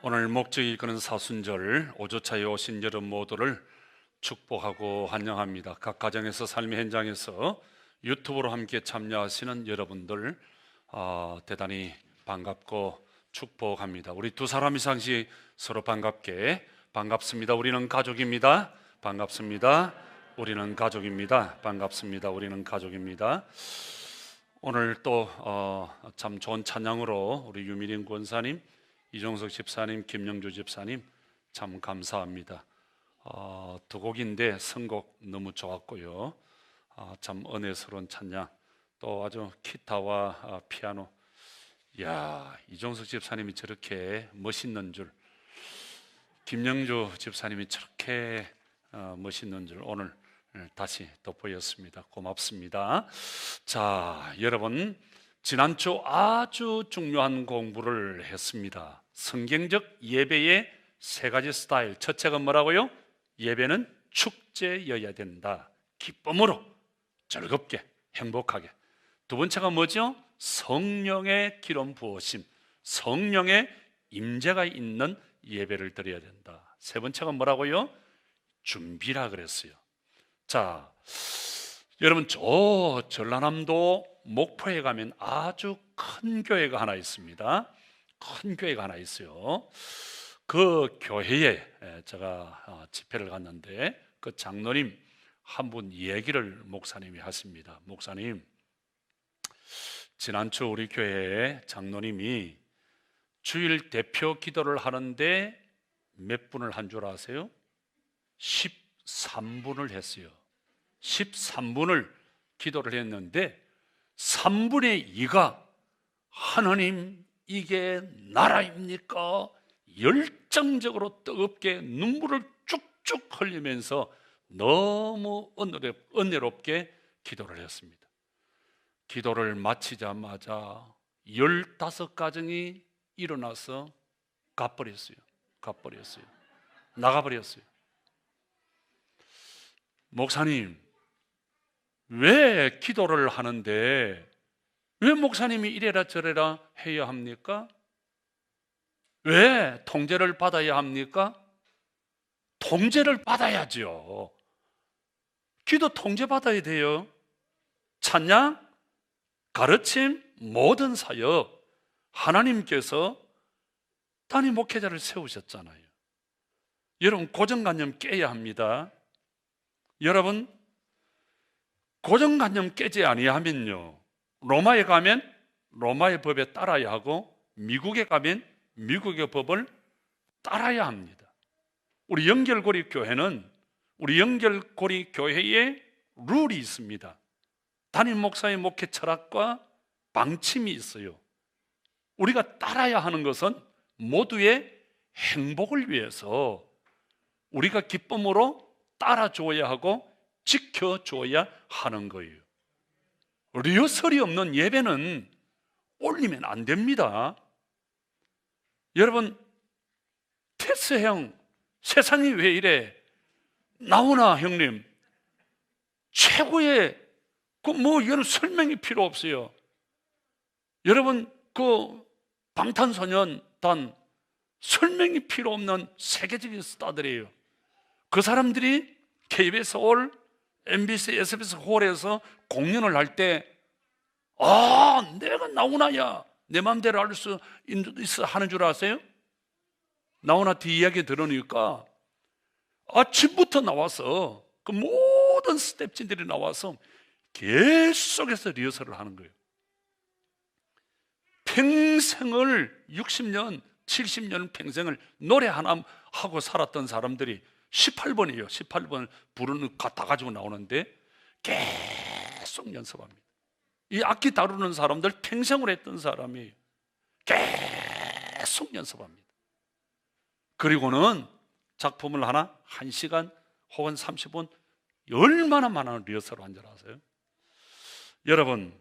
오늘 목적이 이끄는 사순절 5주차에 오신 여러분 모두를 축복하고 환영합니다. 각 가정에서 삶의 현장에서 유튜브로 함께 참여하시는 여러분들 대단히 반갑고 축복합니다. 우리 두 사람 이상씩 서로 반갑게 반갑습니다. 우리는 가족입니다. 반갑습니다. 우리는 가족입니다. 반갑습니다. 우리는 가족입니다. 오늘 또 참 좋은 찬양으로 우리 유미린 권사님, 이종석 집사님, 김영주 집사님 참 감사합니다. 두 곡인데 선곡 너무 좋았고요. 참 은혜스러운 찬양, 또 아주 기타와 피아노. 이야, 이종석 집사님이 저렇게 멋있는 줄, 김영주 집사님이 저렇게 멋있는 줄 오늘 다시 돋보였습니다. 고맙습니다. 자, 여러분, 지난주 아주 중요한 공부를 했습니다. 성경적 예배의 세 가지 스타일. 첫째가 뭐라고요? 예배는 축제여야 된다. 기쁨으로, 즐겁게, 행복하게. 두 번째가 뭐죠? 성령의 기름 부으심, 성령의 임재가 있는 예배를 드려야 된다. 세 번째가 뭐라고요? 준비라 그랬어요. 자, 여러분, 저 전라남도 목포에 가면 아주 큰 교회가 하나 있습니다. 큰 교회가 하나 있어요. 그 교회에 제가 집회를 갔는데 그 장로님 한 분 얘기를 목사님이 하십니다. 목사님, 지난주 우리 교회에 장로님이 주일 대표 기도를 하는데 몇 분을 한 줄 아세요? 13분을 했어요. 13분을 기도를 했는데 3분의 2가 하나님, 이게 나라입니까? 열정적으로 뜨겁게 눈물을 쭉쭉 흘리면서 너무 은혜롭게 기도를 했습니다. 기도를 마치자마자 15가정이 일어나서 가버렸어요. 나가버렸어요. 목사님, 왜 기도를 하는데 왜 목사님이 이래라 저래라 해야 합니까? 왜 통제를 받아야 합니까? 통제를 받아야죠. 기도 통제 받아야 돼요. 찬양, 가르침, 모든 사역 하나님께서 단임 목회자를 세우셨잖아요. 여러분, 고정관념 깨야 합니다. 여러분, 고정관념 깨지 아니하면요, 로마에 가면 로마의 법에 따라야 하고 미국에 가면 미국의 법을 따라야 합니다. 우리 연결고리 교회는 우리 연결고리 교회에 룰이 있습니다. 담임 목사의 목회 철학과 방침이 있어요. 우리가 따라야 하는 것은 모두의 행복을 위해서 우리가 기쁨으로 따라줘야 하고 지켜줘야 하는 거예요. 리허설이 없는 예배는 올리면 안 됩니다. 여러분, 테스 형, 세상이 왜 이래? 나오나 형님, 최고의 이런 설명이 필요 없어요. 여러분, 방탄소년단 설명이 필요 없는 세계적인 스타들이에요. 그 사람들이 KBS 홀, MBC, SBS 홀에서 공연을 할 때 내가 나오나야 내 마음대로 할 수 있어 하는 줄 아세요? 나오나 뒤 이야기 들으니까 아침부터 나와서 그 모든 스텝진들이 나와서 계속해서 리허설을 하는 거예요. 평생을 60년, 70년 평생을 노래 하나 하고 살았던 사람들이 18번이에요. 18번 부르는 다 가지고 나오는데 계속 연습합니다. 이 악기 다루는 사람들 평생을 했던 사람이 계속 연습합니다. 그리고는 작품을 하나 1시간 혹은 30분 얼마나 많은 리허설을 한 줄 아세요? 여러분,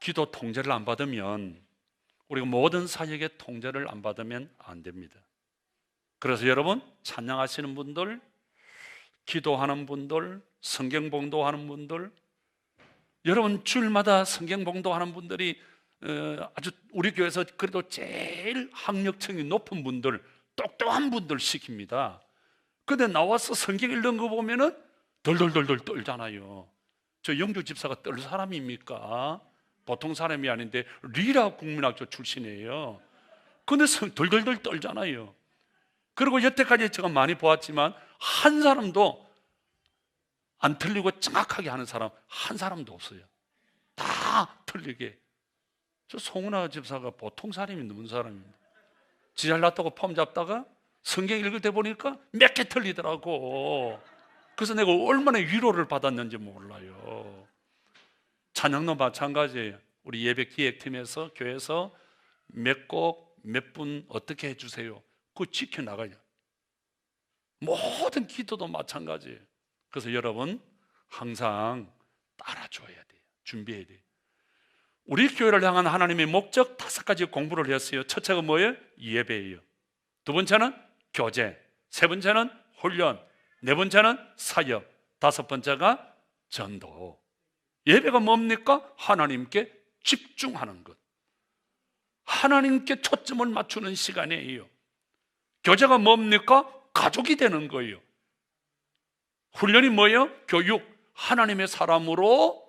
기도 통제를 안 받으면, 우리가 모든 사역의 통제를 안 받으면 안 됩니다. 그래서 여러분, 찬양하시는 분들, 기도하는 분들, 성경 봉독하는 분들, 여러분 주일마다 성경 봉독하는 분들이 아주 우리 교회에서 그래도 제일 학력층이 높은 분들, 똑똑한 분들 시킵니다. 근데 나와서 성경 읽는 거 보면은 덜덜덜덜 떨잖아요. 저 영주 집사가 떨 사람입니까? 보통 사람이 아닌데 리라 국민학교 출신이에요. 근데 덜덜덜 떨잖아요. 그리고 여태까지 제가 많이 보았지만 한 사람도 안 틀리고 정확하게 하는 사람 한 사람도 없어요. 다 틀리게. 저 송은아 집사가 보통 사람이 넘은 사람입니다. 지 잘났다고 폼 잡다가 성경 읽을 때 보니까 몇 개 틀리더라고. 그래서 내가 얼마나 위로를 받았는지 몰라요. 찬양도 마찬가지예요. 우리 예배 기획팀에서 교회에서 몇 곡, 몇 분 어떻게 해주세요. 그거 지켜나가요. 모든 기도도 마찬가지예요. 그래서 여러분 항상 따라줘야 돼요. 준비해야 돼요. 우리 교회를 향한 하나님의 목적 5가지 공부를 했어요. 첫째가 뭐예요? 예배예요. 두 번째는 교제, 세 번째는 훈련, 네 번째는 사역, 다섯 번째가 전도. 예배가 뭡니까? 하나님께 집중하는 것, 하나님께 초점을 맞추는 시간이에요. 교제가 뭡니까? 가족이 되는 거예요. 훈련이 뭐예요? 교육, 하나님의 사람으로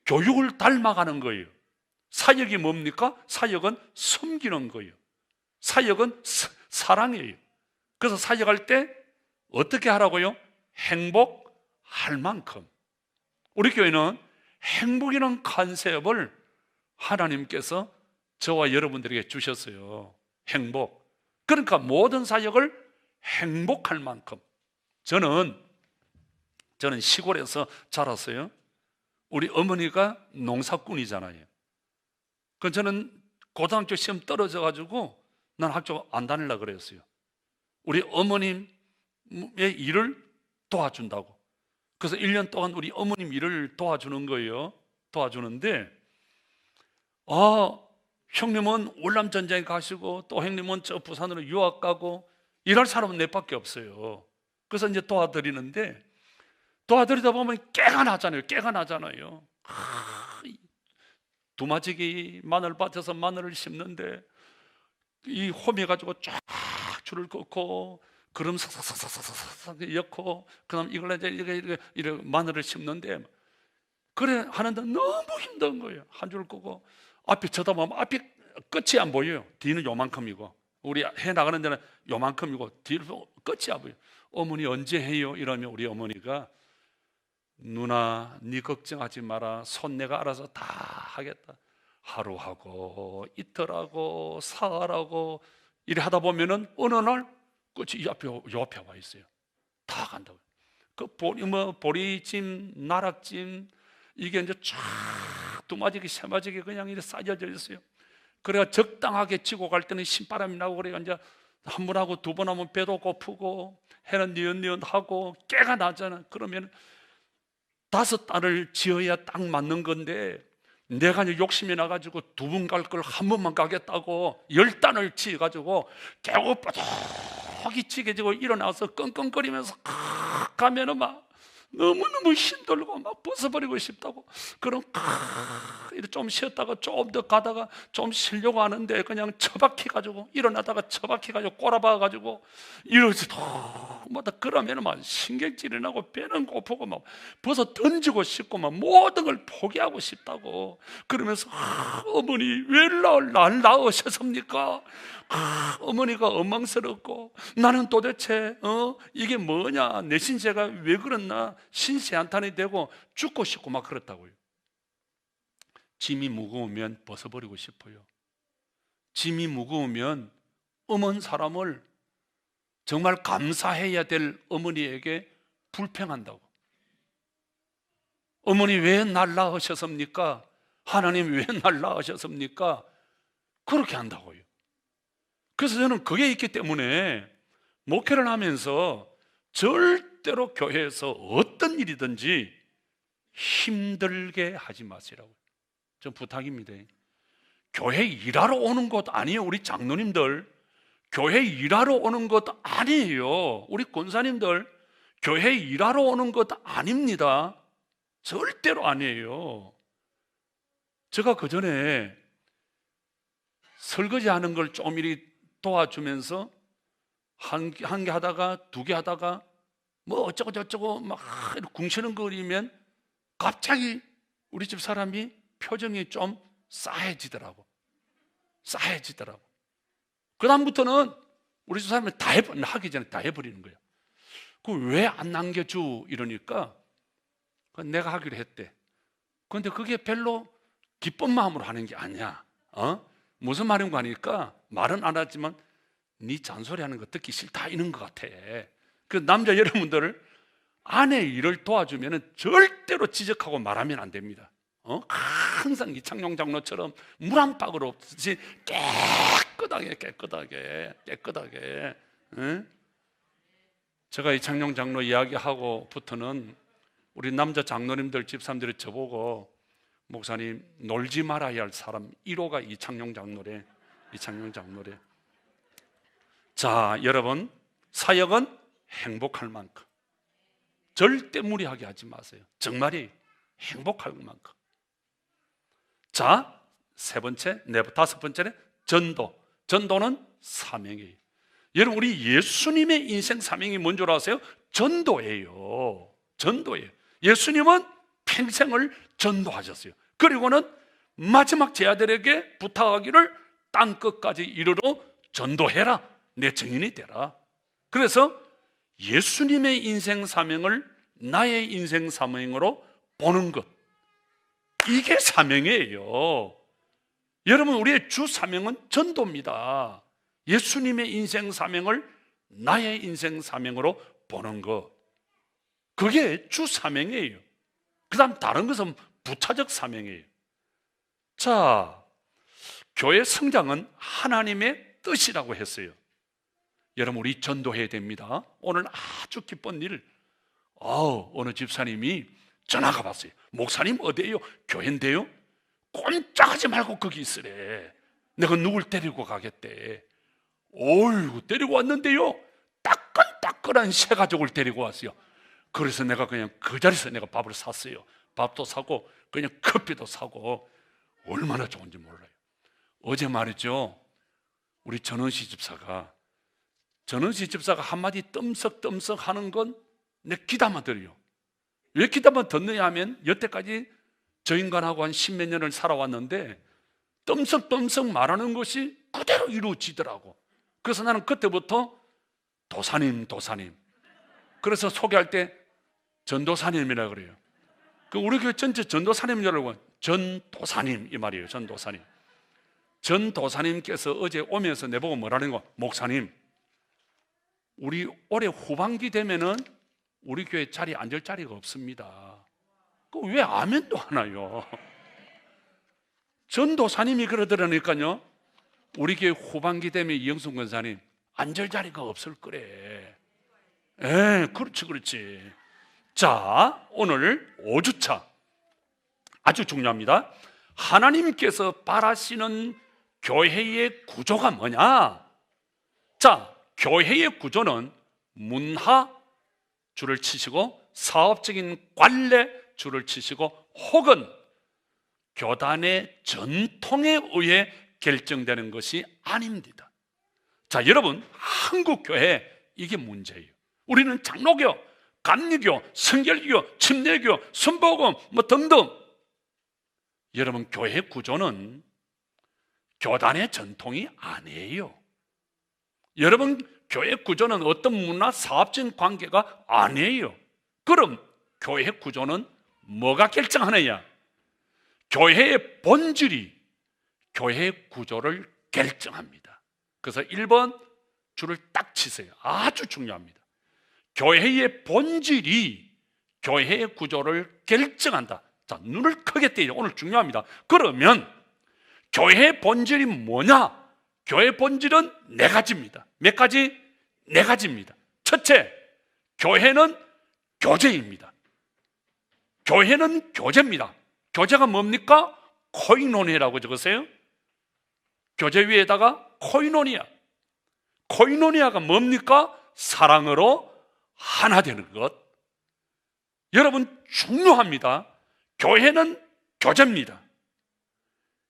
교육을 닮아가는 거예요. 사역이 뭡니까? 사역은 섬기는 거예요. 사역은 사랑이에요. 그래서 사역할 때 어떻게 하라고요? 행복할 만큼. 우리 교회는 행복이라는 컨셉을 하나님께서 저와 여러분들에게 주셨어요. 행복. 그러니까 모든 사역을 행복할 만큼. 저는 시골에서 자랐어요. 우리 어머니가 농사꾼이잖아요. 그 저는 고등학교 시험 떨어져가지고 난 학교 안 다니려고 그랬어요. 우리 어머님의 일을 도와준다고. 그래서 1년 동안 우리 어머님 일을 도와주는 거예요. 도와주는데 형님은 월남전쟁에 가시고 또 형님은 저 부산으로 유학 가고 일할 사람은 내밖에 없어요. 그래서 이제 도와드리는데 도와드리다 보면 깨가 나잖아요. 두마지기 마늘밭에서 마늘을 심는데 이 홈에 가지고 쫙 줄을 긋고 그럼 삭삭삭삭삭삭 엮고 그다음 이걸 이제 이렇게 마늘을 심는데 그래 하는데 너무 힘든 거예요. 한 줄 끄고 앞에 쳐다보면 앞이 끝이 안 보여요. 뒤는 요만큼이고 우리 해 나가는 데는 요만큼이고 뒤로 끝이 안 보여요. 어머니 언제 해요? 이러면 우리 어머니가 누나 네 걱정하지 마라. 손 내가 알아서 다 하겠다. 하루하고 이틀하고 사흘하고 이래 하다 보면은 어느 날 끝이 요 앞에 와 있어요. 다 간다고요. 그 보리찜, 나락찜 이게 이제 쫙 두마지기 세마지기 그냥 이렇게 쌓여져 있어요. 그래가 적당하게 지고 갈 때는 신바람이 나고 그래가 이제 한 번 하고 두 번 하면 배도 고프고 해는 니은니은하고 깨가 나잖아. 그러면 5단을 지어야 딱 맞는 건데 내가 이제 욕심이 나가지고 2번 갈 걸 한 번만 가겠다고 10단을 지어가지고 깨고 뻐덕이 지게지고 일어나서 끙끙거리면서 가면은 막 너무너무 힘들고 막 벗어버리고 싶다고. 그럼 이렇게 좀 쉬었다가 좀 더 가다가 좀 쉬려고 하는데 그냥 처박혀가지고 일어나다가 처박혀가지고 꼬라박아가지고 이러지도 뭐다. 그러면 막 신경질이 나고 배는 고프고 막 벗어 던지고 싶고 막 모든 걸 포기하고 싶다고. 그러면서 어머니 왜 날 낳으셨습니까? 어머니가 원망스럽고 나는 도대체 이게 뭐냐, 내 신세가 왜 그렇나 신세한탄이 되고 죽고 싶고 막 그렇다고요. 짐이 무거우면 벗어버리고 싶어요. 짐이 무거우면 어머니 사람을 정말 감사해야 될 어머니에게 불평한다고. 어머니 왜 날 낳으셨습니까? 하나님 왜 날 낳으셨습니까? 그렇게 한다고요. 그래서 저는 그게 있기 때문에 목회를 하면서 절대로 교회에서 어떤 일이든지 힘들게 하지 마시라고요. 전 부탁입니다. 교회 일하러 오는 것 아니에요. 우리 장로님들 교회 일하러 오는 것 아니에요. 우리 권사님들 교회 일하러 오는 것 아닙니다. 절대로 아니에요. 제가 그전에 설거지하는 걸 좀 이리 도와주면서 한 개 하다가 두 개 하다가 뭐 어쩌고 저쩌고 막 궁시렁거리면 갑자기 우리 집 사람이 표정이 좀 싸해지더라고. 그 다음부터는 우리 집 사람이 하기 전에 다 해버리는 거예요. 그 왜 안 남겨줘? 이러니까 내가 하기로 했대. 그런데 그게 별로 기쁜 마음으로 하는 게 아니야. 무슨 말인가 하니까 말은 안 하지만 네 잔소리하는 거 듣기 싫다 이런 것 같아. 그 남자 여러분들 아내 일을 도와주면 절대로 지적하고 말하면 안 됩니다. 항상 이창용 장로처럼 물 한 방울 없이 깨끗하게. 제가 이창용 장로 이야기하고부터는 우리 남자 장로님들 집사람들이 저보고 목사님 놀지 말아야 할 사람 1호가 이창용 장로래. 자, 여러분 사역은 행복할 만큼 절대 무리하게 하지 마세요. 정말이 행복할 만큼. 자, 다섯 번째는 전도는 사명이에요. 여러분 우리 예수님의 인생 사명이 뭔 줄 아세요? 전도예요. 예수님은 평생을 전도하셨어요. 그리고는 마지막 제 아들에게 부탁하기를 땅끝까지 이르러 전도해라. 내 증인이 되라. 그래서 예수님의 인생 사명을 나의 인생 사명으로 보는 것, 이게 사명이에요. 여러분 우리의 주 사명은 전도입니다. 예수님의 인생 사명을 나의 인생 사명으로 보는 것, 그게 주 사명이에요. 그 다음 다른 것은 부차적 사명이에요. 자, 교회 성장은 하나님의 뜻이라고 했어요. 여러분 우리 전도해야 됩니다. 오늘 아주 기쁜 일, 어느 집사님이 전화가 왔어요. 목사님 어디에요? 교회인데요? 꼼짝하지 말고 거기 있으래. 내가 누굴 데리고 가겠대. 어이구, 데리고 왔는데요, 따끈따끈한 새 가족을 데리고 왔어요. 그래서 내가 그냥 그 자리에서 내가 밥을 샀어요. 밥도 사고 그냥 커피도 사고. 얼마나 좋은지 몰라요. 어제 말이죠, 우리 전원시 집사가 한마디 뜸석뜸석 하는 건 내 귀담아 들어요. 왜 귀담아 듣느냐 하면 여태까지 저 인간하고 한 10몇 년을 살아왔는데 뜸석뜸석 말하는 것이 그대로 이루어지더라고. 그래서 나는 그때부터 도사님. 그래서 소개할 때 전도사님이라 그래요. 그 우리 교회 전체 전도사님 여러분, 전도사님 이 말이에요. 전도사님께서 어제 오면서 내보고 뭐라는 거? 목사님, 우리 올해 후반기 되면은 우리 교회 자리 앉을 자리가 없습니다. 그 왜 아멘도 하나요? 전도사님이 그러더라니까요. 우리 교회 후반기 되면 이영순 권사님 앉을 자리가 없을 거래. 그렇지. 자, 오늘 5주차 아주 중요합니다. 하나님께서 바라시는 교회의 구조가 뭐냐? 자, 교회의 구조는 문화 줄을 치시고 사업적인 관례 줄을 치시고 혹은 교단의 전통에 의해 결정되는 것이 아닙니다. 자, 여러분 한국 교회 이게 문제예요. 우리는 장로교, 감리교, 성결교, 침례교, 순복음 뭐 등등. 여러분 교회 구조는 교단의 전통이 아니에요. 여러분 교회 구조는 어떤 문화 사업적인 관계가 아니에요. 그럼 교회 구조는 뭐가 결정하느냐? 교회의 본질이 교회 구조를 결정합니다. 그래서 1번 줄을 딱 치세요. 아주 중요합니다. 교회의 본질이 교회의 구조를 결정한다. 자, 눈을 크게 떼요. 오늘 중요합니다. 그러면 교회의 본질이 뭐냐? 교회의 본질은 네 가지입니다. 몇 가지? 네 가지입니다. 첫째, 교회는 교제입니다. 교회는 교제입니다. 교제가 뭡니까? 코이노니아라고 적으세요. 교제 위에다가 코이노니아. 코이노니아가 뭡니까? 사랑으로 하나 되는 것. 여러분 중요합니다. 교회는 교제입니다.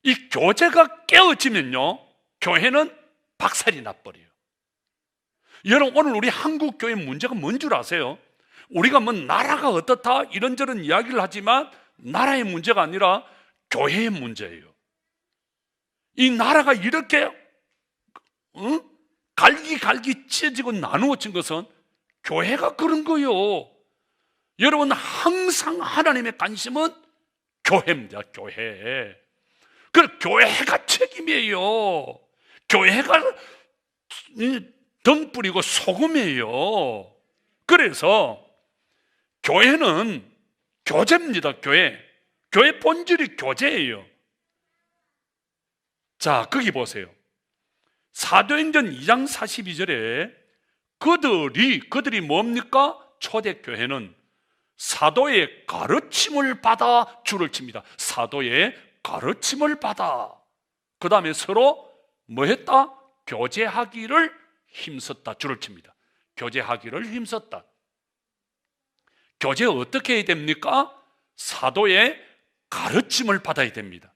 이 교제가 깨어지면요, 교회는 박살이 나버려요. 여러분, 오늘 우리 한국 교회 문제가 뭔 줄 아세요? 우리가 뭐 나라가 어떻다 이런저런 이야기를 하지만 나라의 문제가 아니라 교회의 문제예요. 이 나라가 이렇게 갈기갈기 찢어지고 나누어진 것은 교회가 그런 거예요. 여러분, 항상 하나님의 관심은 교회입니다. 교회. 그 교회가 책임이에요. 교회가 등 뿌리고 소금이에요. 그래서 교회는 교제입니다. 교회. 교회 본질이 교제예요. 자, 거기 보세요. 사도행전 2장 42절에 그들이 뭡니까? 초대교회는 사도의 가르침을 받아 줄을 칩니다. 사도의 가르침을 받아. 그 다음에 서로 뭐 했다? 교제하기를 힘썼다. 줄을 칩니다. 교제하기를 힘썼다. 교제 어떻게 해야 됩니까? 사도의 가르침을 받아야 됩니다.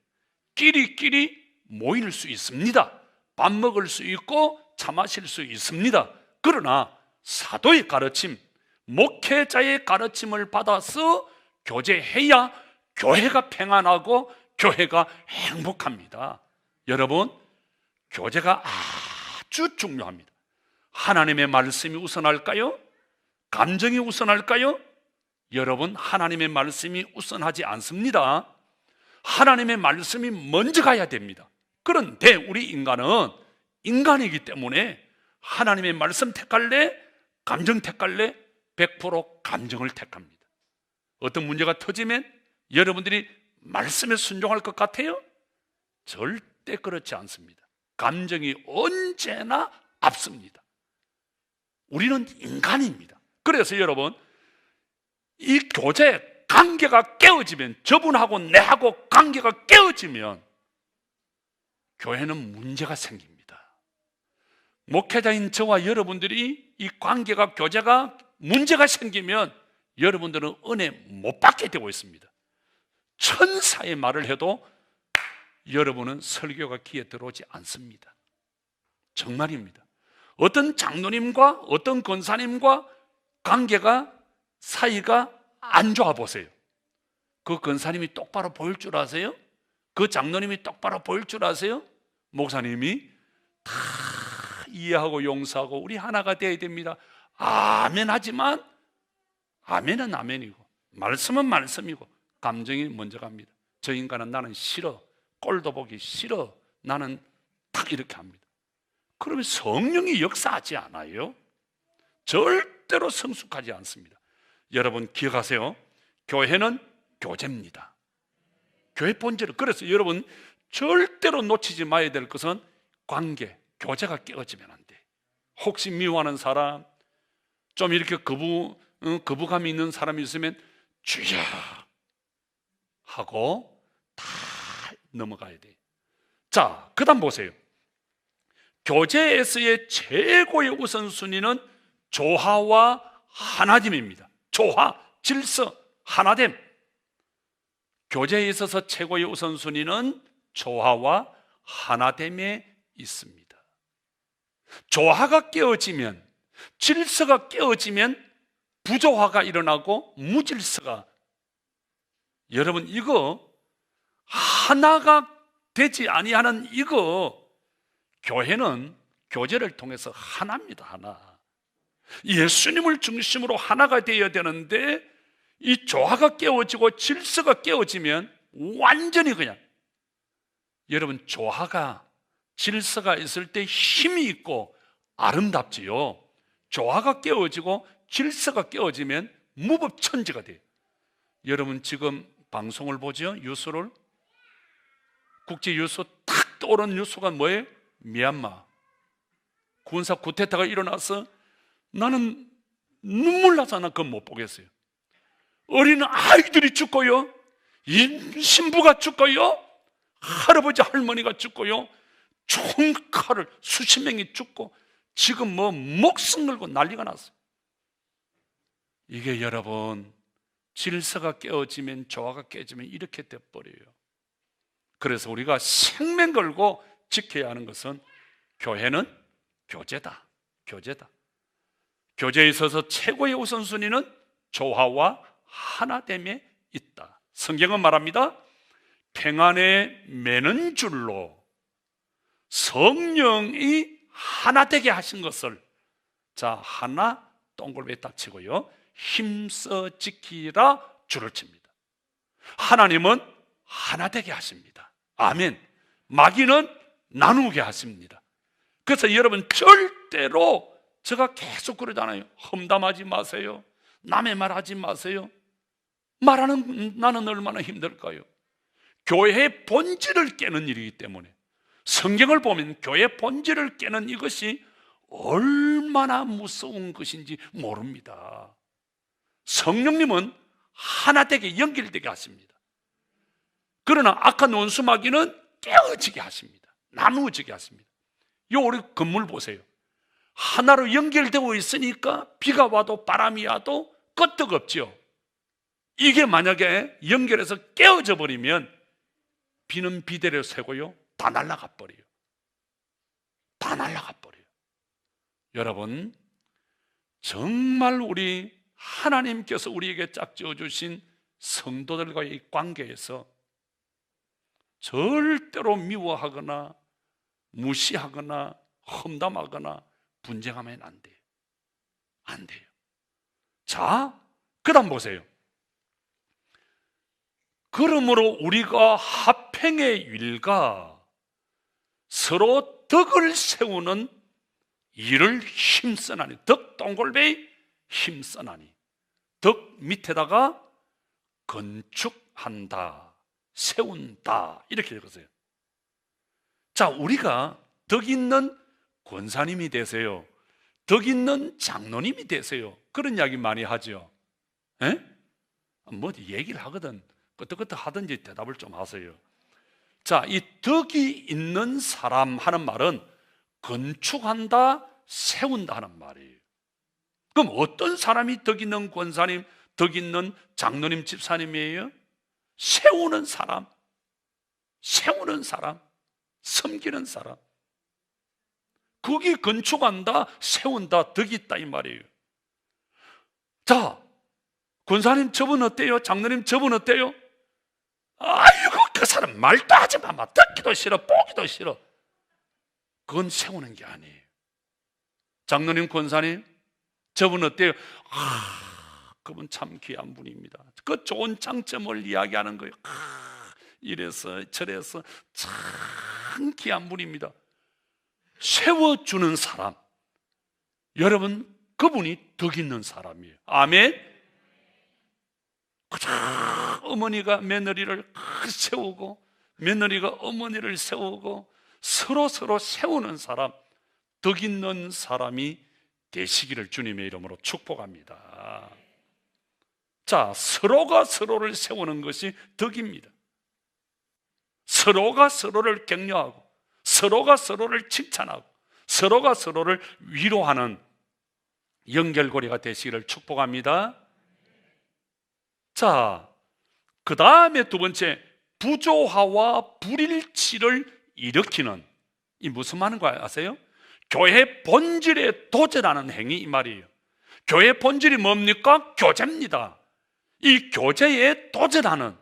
끼리끼리 모일 수 있습니다. 밥 먹을 수 있고 차 마실 수 있습니다. 그러나 사도의 가르침, 목회자의 가르침을 받아서 교제해야 교회가 평안하고 교회가 행복합니다. 여러분, 교제가 아주 중요합니다. 하나님의 말씀이 우선할까요? 감정이 우선할까요? 여러분, 하나님의 말씀이 우선하지 않습니다. 하나님의 말씀이 먼저 가야 됩니다. 그런데 우리 인간은 인간이기 때문에 하나님의 말씀 택할래? 감정 택할래? 100% 감정을 택합니다. 어떤 문제가 터지면 여러분들이 말씀에 순종할 것 같아요? 절대 그렇지 않습니다. 감정이 언제나 앞섭니다. 우리는 인간입니다. 그래서 여러분, 이 교제 관계가 깨어지면, 저분하고 내하고 관계가 깨어지면 교회는 문제가 생깁니다. 목회자인 저와 여러분들이 이 관계가, 교제가 문제가 생기면 여러분들은 은혜 못 받게 되고 있습니다. 천사의 말을 해도 여러분은 설교가 귀에 들어오지 않습니다. 정말입니다. 어떤 장로님과 어떤 권사님과 관계가, 사이가 안 좋아 보세요. 그 권사님이 똑바로 보일 줄 아세요? 그 장로님이 똑바로 보일 줄 아세요? 목사님이 다 이해하고 용서하고 우리 하나가 되어야 됩니다. 아멘 하지만 아멘은 아멘이고 말씀은 말씀이고 감정이 먼저 갑니다. 저 인간은 나는 싫어, 꼴도 보기 싫어, 나는 딱 이렇게 합니다. 그러면 성령이 역사하지 않아요? 절대로 성숙하지 않습니다. 여러분 기억하세요. 교회는 교제입니다. 교회 본질은, 그래서 여러분 절대로 놓치지 말아야 될 것은 관계, 교제가 깨어지면 안 돼. 혹시 미워하는 사람, 좀 이렇게 거부감이 있는 사람이 있으면 주여 하고 다 넘어가야 돼. 자, 그 다음 보세요. 교제에서의 최고의 우선순위는 조화와 하나됨입니다. 조화, 질서, 하나됨. 교제에 있어서 최고의 우선순위는 조화와 하나됨에 있습니다. 조화가 깨어지면, 질서가 깨어지면 부조화가 일어나고 무질서가, 여러분 이거 하나가 되지 아니하는 이거, 교회는 교제를 통해서 하나입니다. 하나. 예수님을 중심으로 하나가 되어야 되는데 이 조화가 깨어지고 질서가 깨어지면 완전히 그냥, 여러분 조화가, 질서가 있을 때 힘이 있고 아름답지요. 조화가 깨어지고 질서가 깨어지면 무법천지가 돼요. 여러분 지금 방송을 보죠? 뉴스를. 국제 뉴스 탁 떠오르는 뉴스가 뭐예요? 미얀마 군사 쿠데타가 일어나서 나는 눈물 나서 나 그건 못 보겠어요. 어린 아이들이 죽고요, 신부가 죽고요, 할아버지 할머니가 죽고요, 총칼을 수십 명이 죽고 지금 뭐 목숨 걸고 난리가 났어요. 이게 여러분 질서가 깨어지면, 조화가 깨지면 이렇게 돼버려요. 그래서 우리가 생명 걸고 지켜야 하는 것은 교회는 교제다. 교제다. 교제에 있어서 최고의 우선순위는 조화와 하나됨에 있다. 성경은 말합니다. 평안에 매는 줄로 성령이 하나 되게 하신 것을, 자, 하나 동글에 딱 치고요, 힘써 지키라 줄을 칩니다. 하나님은 하나 되게 하십니다. 아멘. 마귀는 나누게 하십니다. 그래서 여러분 절대로, 제가 계속 그러잖아요. 험담하지 마세요. 남의 말 하지 마세요. 말하는 나는 얼마나 힘들까요? 교회의 본질을 깨는 일이기 때문에, 성경을 보면 교회의 본질을 깨는 이것이 얼마나 무서운 것인지 모릅니다. 성령님은 하나 되게 연결되게 하십니다. 그러나 악한 원수 마귀는 깨어지게 하십니다. 나누어지게 하십니다. 이 우리 건물 보세요. 하나로 연결되어 있으니까 비가 와도 바람이 와도 끄떡없죠. 이게 만약에 연결해서 깨어져 버리면 비는 비대로 새고요, 다 날아가 버려요. 다 날아가 버려요. 여러분, 정말 우리 하나님께서 우리에게 짝지어 주신 성도들과의 관계에서 절대로 미워하거나 무시하거나 험담하거나 분쟁하면 안 돼요. 안 돼요. 자, 그 다음 보세요. 그러므로 우리가 화평의 일과 서로 덕을 세우는 일을 힘쓰나니, 덕 동글베이 힘쓰나니, 덕 밑에다가 건축한다, 세운다, 이렇게 읽었어요. 자, 우리가 덕 있는 권사님이 되세요, 덕 있는 장로님이 되세요, 그런 이야기 많이 하죠. 에? 뭐 얘기를 하거든. 그때그때 하든지 대답을 좀 하세요. 자, 이 덕이 있는 사람 하는 말은 건축한다, 세운다 하는 말이에요. 그럼 어떤 사람이 덕 있는 권사님, 덕 있는 장로님, 집사님이에요? 세우는 사람, 세우는 사람, 섬기는 사람. 거기 건축한다, 세운다, 덕이 있다 이 말이에요. 자, 권사님 저분 어때요? 장로님 저분 어때요? 아이고, 그 사람 말도 하지 마. 듣기도 싫어, 보기도 싫어. 그건 세우는 게 아니에요. 장로님, 권사님 저분 어때요? 그분 참 귀한 분입니다. 그 좋은 장점을 이야기하는 거예요. 이래서 저래서 참 귀한 분입니다. 세워주는 사람, 여러분, 그분이 덕 있는 사람이에요. 아멘. 어머니가 며느리를 세우고 며느리가 어머니를 세우고 서로 세우는 사람, 덕 있는 사람이 되시기를 주님의 이름으로 축복합니다. 자, 서로가 서로를 세우는 것이 덕입니다. 서로가 서로를 격려하고 서로가 서로를 칭찬하고 서로가 서로를 위로하는 연결고리가 되시기를 축복합니다. 자, 그 다음에 두 번째, 부조화와 불일치를 일으키는, 이 무슨 말인 거 아세요? 교회 본질에 도전하는 행위 이 말이에요. 교회 본질이 뭡니까? 교제입니다. 이 교제에 도전하는,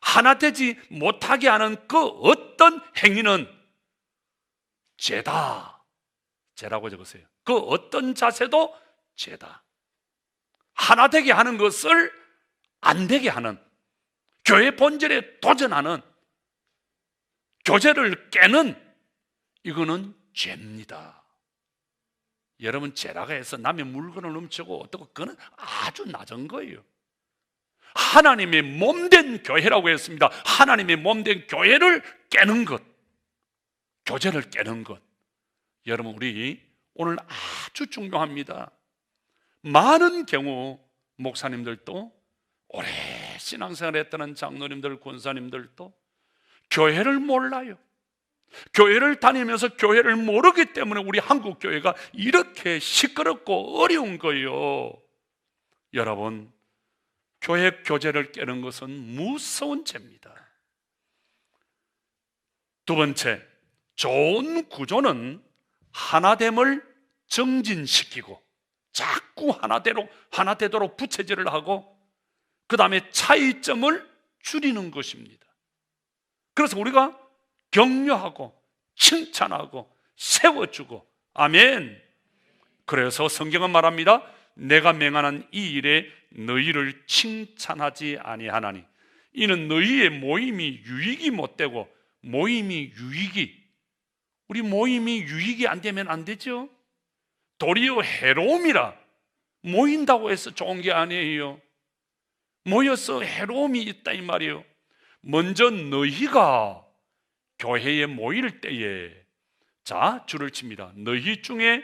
하나 되지 못하게 하는 그 어떤 행위는 죄다. 죄라고 적으세요. 그 어떤 자세도 죄다. 하나 되게 하는 것을 안 되게 하는, 교회 본질에 도전하는, 교제를 깨는, 이거는 죄입니다. 여러분, 죄라고 해서 남의 물건을 훔치고 어떻고, 그거는 아주 낮은 거예요. 하나님의 몸된 교회라고 했습니다. 하나님의 몸된 교회를 깨는 것, 교제를 깨는 것. 여러분, 우리 오늘 아주 중요합니다. 많은 경우 목사님들도 오래 신앙생활 했다는 장로님들, 권사님들도 교회를 몰라요. 교회를 다니면서 교회를 모르기 때문에 우리 한국 교회가 이렇게 시끄럽고 어려운 거예요. 여러분, 교회 교제를 깨는 것은 무서운 죄입니다. 두 번째, 좋은 구조는 하나됨을 정진시키고 자꾸 하나 되도록 부채질을 하고 그 다음에 차이점을 줄이는 것입니다. 그래서 우리가 격려하고 칭찬하고 세워주고, 아멘. 그래서 성경은 말합니다. 내가 명하는 이 일에 너희를 칭찬하지 아니하나니 이는 너희의 모임이 유익이 못되고, 모임이 유익이, 우리 모임이 유익이 안 되면 안 되죠. 도리어 해로움이라. 모인다고 해서 좋은 게 아니에요. 모여서 해로움이 있다 이 말이에요. 먼저 너희가 교회에 모일 때에, 자, 줄을 칩니다. 너희 중에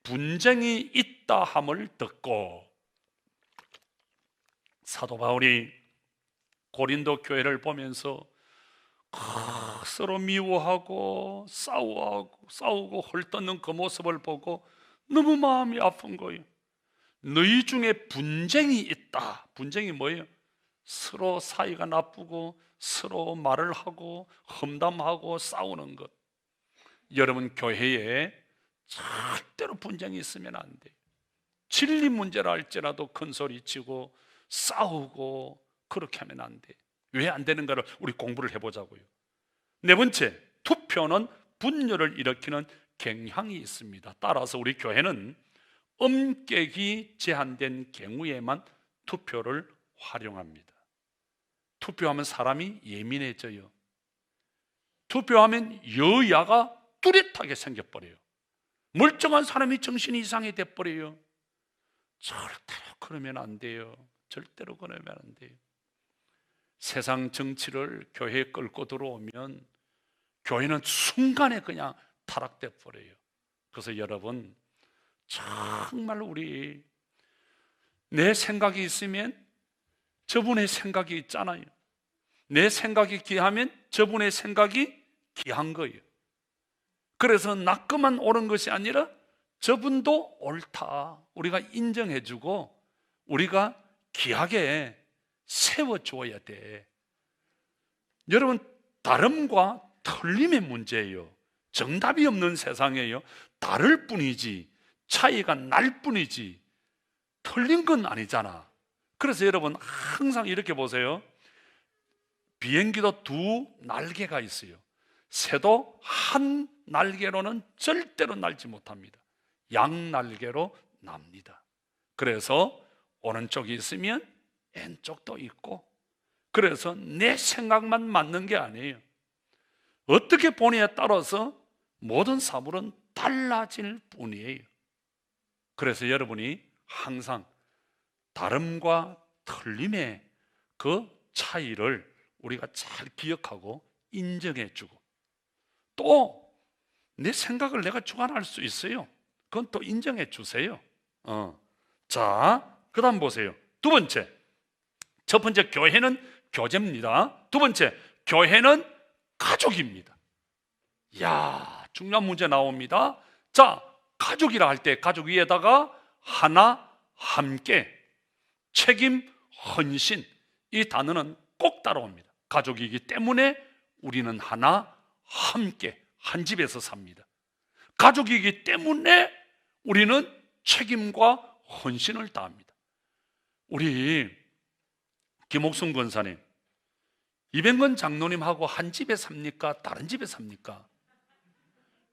분쟁이 있다 함을 듣고. 사도 바울이 고린도 교회를 보면서 서로 미워하고 싸우고 헐뜯는 그 모습을 보고 너무 마음이 아픈 거예요. 너희 중에 분쟁이 있다. 분쟁이 뭐예요? 서로 사이가 나쁘고 서로 말을 하고 험담하고 싸우는 것. 여러분, 교회에 절대로 분쟁이 있으면 안 돼요. 진리 문제라 할지라도 큰 소리치고 싸우고 그렇게 하면 안 돼. 왜 안 되는가를 우리 공부를 해보자고요. 네 번째, 투표는 분열을 일으키는 경향이 있습니다. 따라서 우리 교회는 엄격히 제한된 경우에만 투표를 활용합니다. 투표하면 사람이 예민해져요. 투표하면 여야가 뚜렷하게 생겨버려요. 멀쩡한 사람이 정신이 이상이 돼버려요. 절대로 그러면 안 돼요. 절대로 그러면 안 돼요. 세상 정치를 교회에 끌고 들어오면 교회는 순간에 그냥 타락돼 버려요. 그래서 여러분, 정말 우리 내 생각이 있으면 저분의 생각이 있잖아요. 내 생각이 귀하면 저분의 생각이 귀한 거예요. 그래서 나그만 옳은 것이 아니라 저분도 옳다, 우리가 인정해주고 우리가 귀하게 세워줘야 돼. 여러분, 다름과 틀림의 문제예요. 정답이 없는 세상이에요. 다를 뿐이지, 차이가 날 뿐이지 틀린 건 아니잖아. 그래서 여러분, 항상 이렇게 보세요. 비행기도 두 날개가 있어요. 새도 한 날개로는 절대로 날지 못합니다. 양 날개로 납니다. 그래서 오른쪽이 있으면 왼쪽도 있고, 그래서 내 생각만 맞는 게 아니에요. 어떻게 보느냐에 따라서 모든 사물은 달라질 뿐이에요. 그래서 여러분이 항상 다름과 틀림의 그 차이를 우리가 잘 기억하고 인정해주고, 또 내 생각을 내가 주관할 수 있어요. 그건 또 인정해 주세요. 자, 그 다음 보세요. 두 번째, 첫 번째 교회는 교제입니다. 두 번째, 교회는 가족입니다. 이야, 중요한 문제 나옵니다. 자, 가족이라 할 때 가족 위에다가 하나, 함께, 책임, 헌신, 이 단어는 꼭 따라옵니다. 가족이기 때문에 우리는 하나, 함께, 한 집에서 삽니다. 가족이기 때문에 우리는 책임과 헌신을 다합니다. 우리 김옥순 권사님, 이병건 장로님하고 한 집에 삽니까? 다른 집에 삽니까?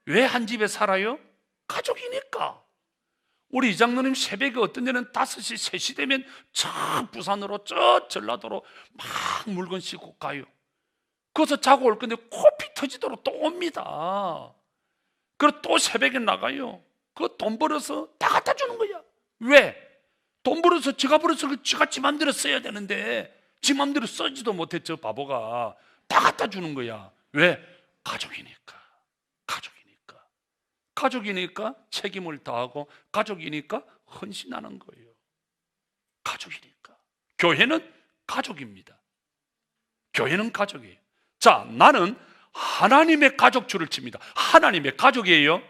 왜 한 집에 살아요? 가족이니까. 우리 이장로님 새벽에 어떤 데는 5시, 3시 되면 저 부산으로 저 전라도로 막 물건 싣고 가요. 거기서 자고 올 건데 코피 터지도록 또 옵니다. 그리고 또 새벽에 나가요. 그 돈 벌어서 다 갖다 주는 거야. 왜? 돈 벌어서 지가 지 맘대로 써야 되는데 지 맘대로 쓰지도 못해. 저 바보가 다 갖다 주는 거야. 왜? 가족이니까. 가족이니까 책임을 다하고, 가족이니까 헌신하는 거예요. 가족이니까. 교회는 가족입니다. 교회는 가족이에요. 자, 나는 하나님의 가족 줄을 칩니다. 하나님의 가족이에요.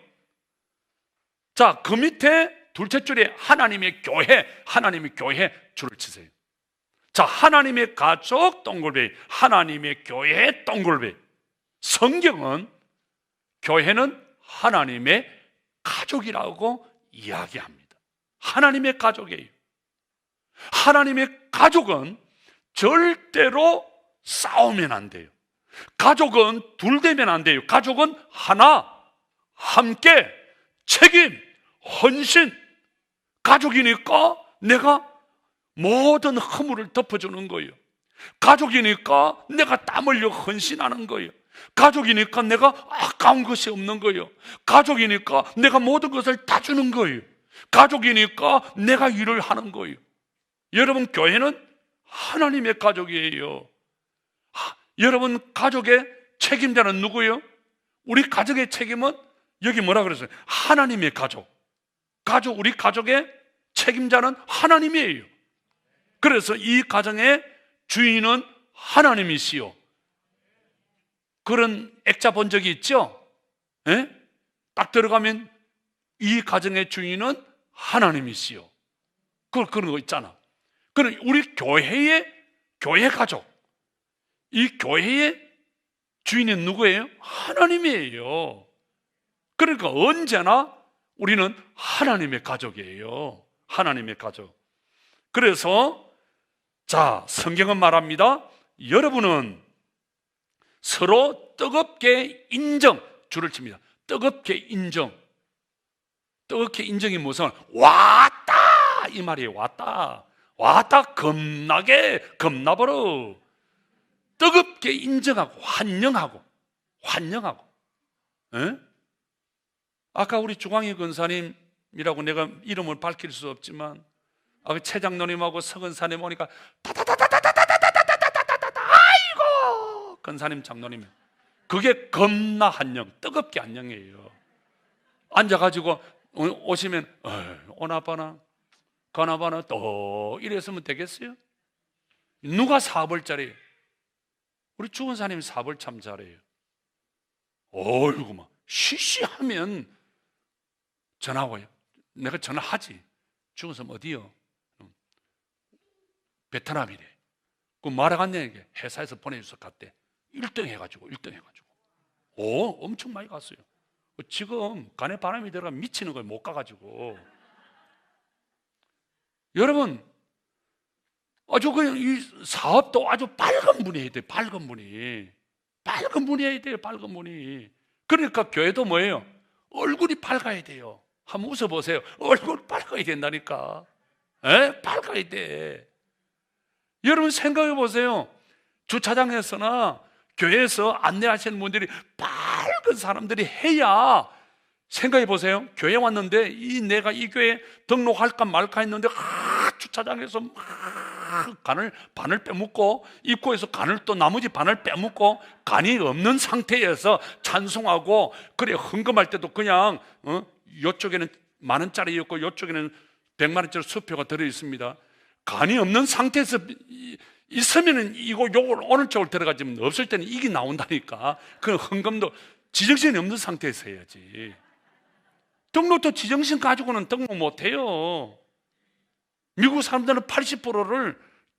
자, 그 밑에 둘째 줄에 하나님의 교회 줄을 치세요. 자, 하나님의 가족 동글베이, 하나님의 교회 동글베이. 성경은 교회는 하나님의 가족이라고 이야기합니다. 하나님의 가족이에요. 하나님의 가족은 절대로 싸우면 안 돼요. 가족은 둘 되면 안 돼요. 가족은 하나, 함께, 책임, 헌신. 가족이니까 내가 모든 허물을 덮어주는 거예요. 가족이니까 내가 땀 흘려 헌신하는 거예요. 가족이니까 내가 아까운 것이 없는 거예요. 가족이니까 내가 모든 것을 다 주는 거예요. 가족이니까 내가 일을 하는 거예요. 여러분, 교회는 하나님의 가족이에요. 여러분, 가족의 책임자는 누구예요? 우리 가족의 책임은 여기 뭐라 그랬어요? 하나님의 가족. 우리 가족의 책임자는 하나님이에요. 그래서 이 가정의 주인은 하나님이시요. 그런 액자 본 적이 있죠? 예? 딱 들어가면 이 가정의 주인은 하나님이시요. 그런 거 있잖아. 그럼 우리 교회 가족, 이 교회의 주인은 누구예요? 하나님이에요. 그러니까 언제나 우리는 하나님의 가족이에요. 하나님의 가족. 그래서 자, 성경은 말합니다. 여러분은 서로 뜨겁게 인정, 줄을 칩니다. 뜨겁게 인정. 뜨겁게 인정이 무슨? 왔다! 이 말이에요. 왔다. 겁나버려. 뜨겁게 인정하고 환영하고. 에? 아까 우리 주광희 권사님이라고 내가 이름을 밝힐 수 없지만 아까 최 장로님하고 서근사님 오니까 아이고 권사님 장로님, 그게 겁나 환영, 뜨겁게 환영이에요. 앉아가지고 오시면 오나봐나 가나봐나 또 이랬으면 되겠어요? 누가 사업을 잘해요? 우리 주 권사님 사업을 참 잘해요. 어이구 막 시시하면 전화 와요. 내가 전화하지. 주 권사님 어디요? 베트남이래. 그 말아갔냐 이게 회사에서 보내줘서 갔대. 1등 해가지고. 엄청 많이 갔어요. 지금 간에 바람이 들어가 미치는 걸 못 가가지고. 여러분, 아주 그냥 이 사업도 아주 밝은 분이 해야 돼요. 밝은 분이 해야 돼요. 밝은 분이. 그러니까 교회도 뭐예요? 얼굴이 밝아야 돼요. 한번 웃어보세요. 얼굴 밝아야 된다니까. 밝아야 돼. 여러분 생각해 보세요. 주차장에서나 교회에서 안내하시는 분들이 밝은 사람들이 해야, 생각해 보세요. 교회 왔는데 내가 이 교회에 등록할까 말까 했는데 주차장에서 간을 반을 빼먹고 입구에서 간을 또 나머지 반을 빼먹고 간이 없는 상태에서 찬송하고, 그래 헌금할 때도 그냥 이쪽에는 10,000원짜리였고 이쪽에는 100만 원짜리 수표가 들어있습니다. 간이 없는 상태에서 있으면은 요걸 오늘 쪽으로 들어가지만 없을 때는 이게 나온다니까. 그 헌금도 지정신이 없는 상태에서 해야지. 등록도 지정신 가지고는 등록 못해요. 미국 사람들은 80%를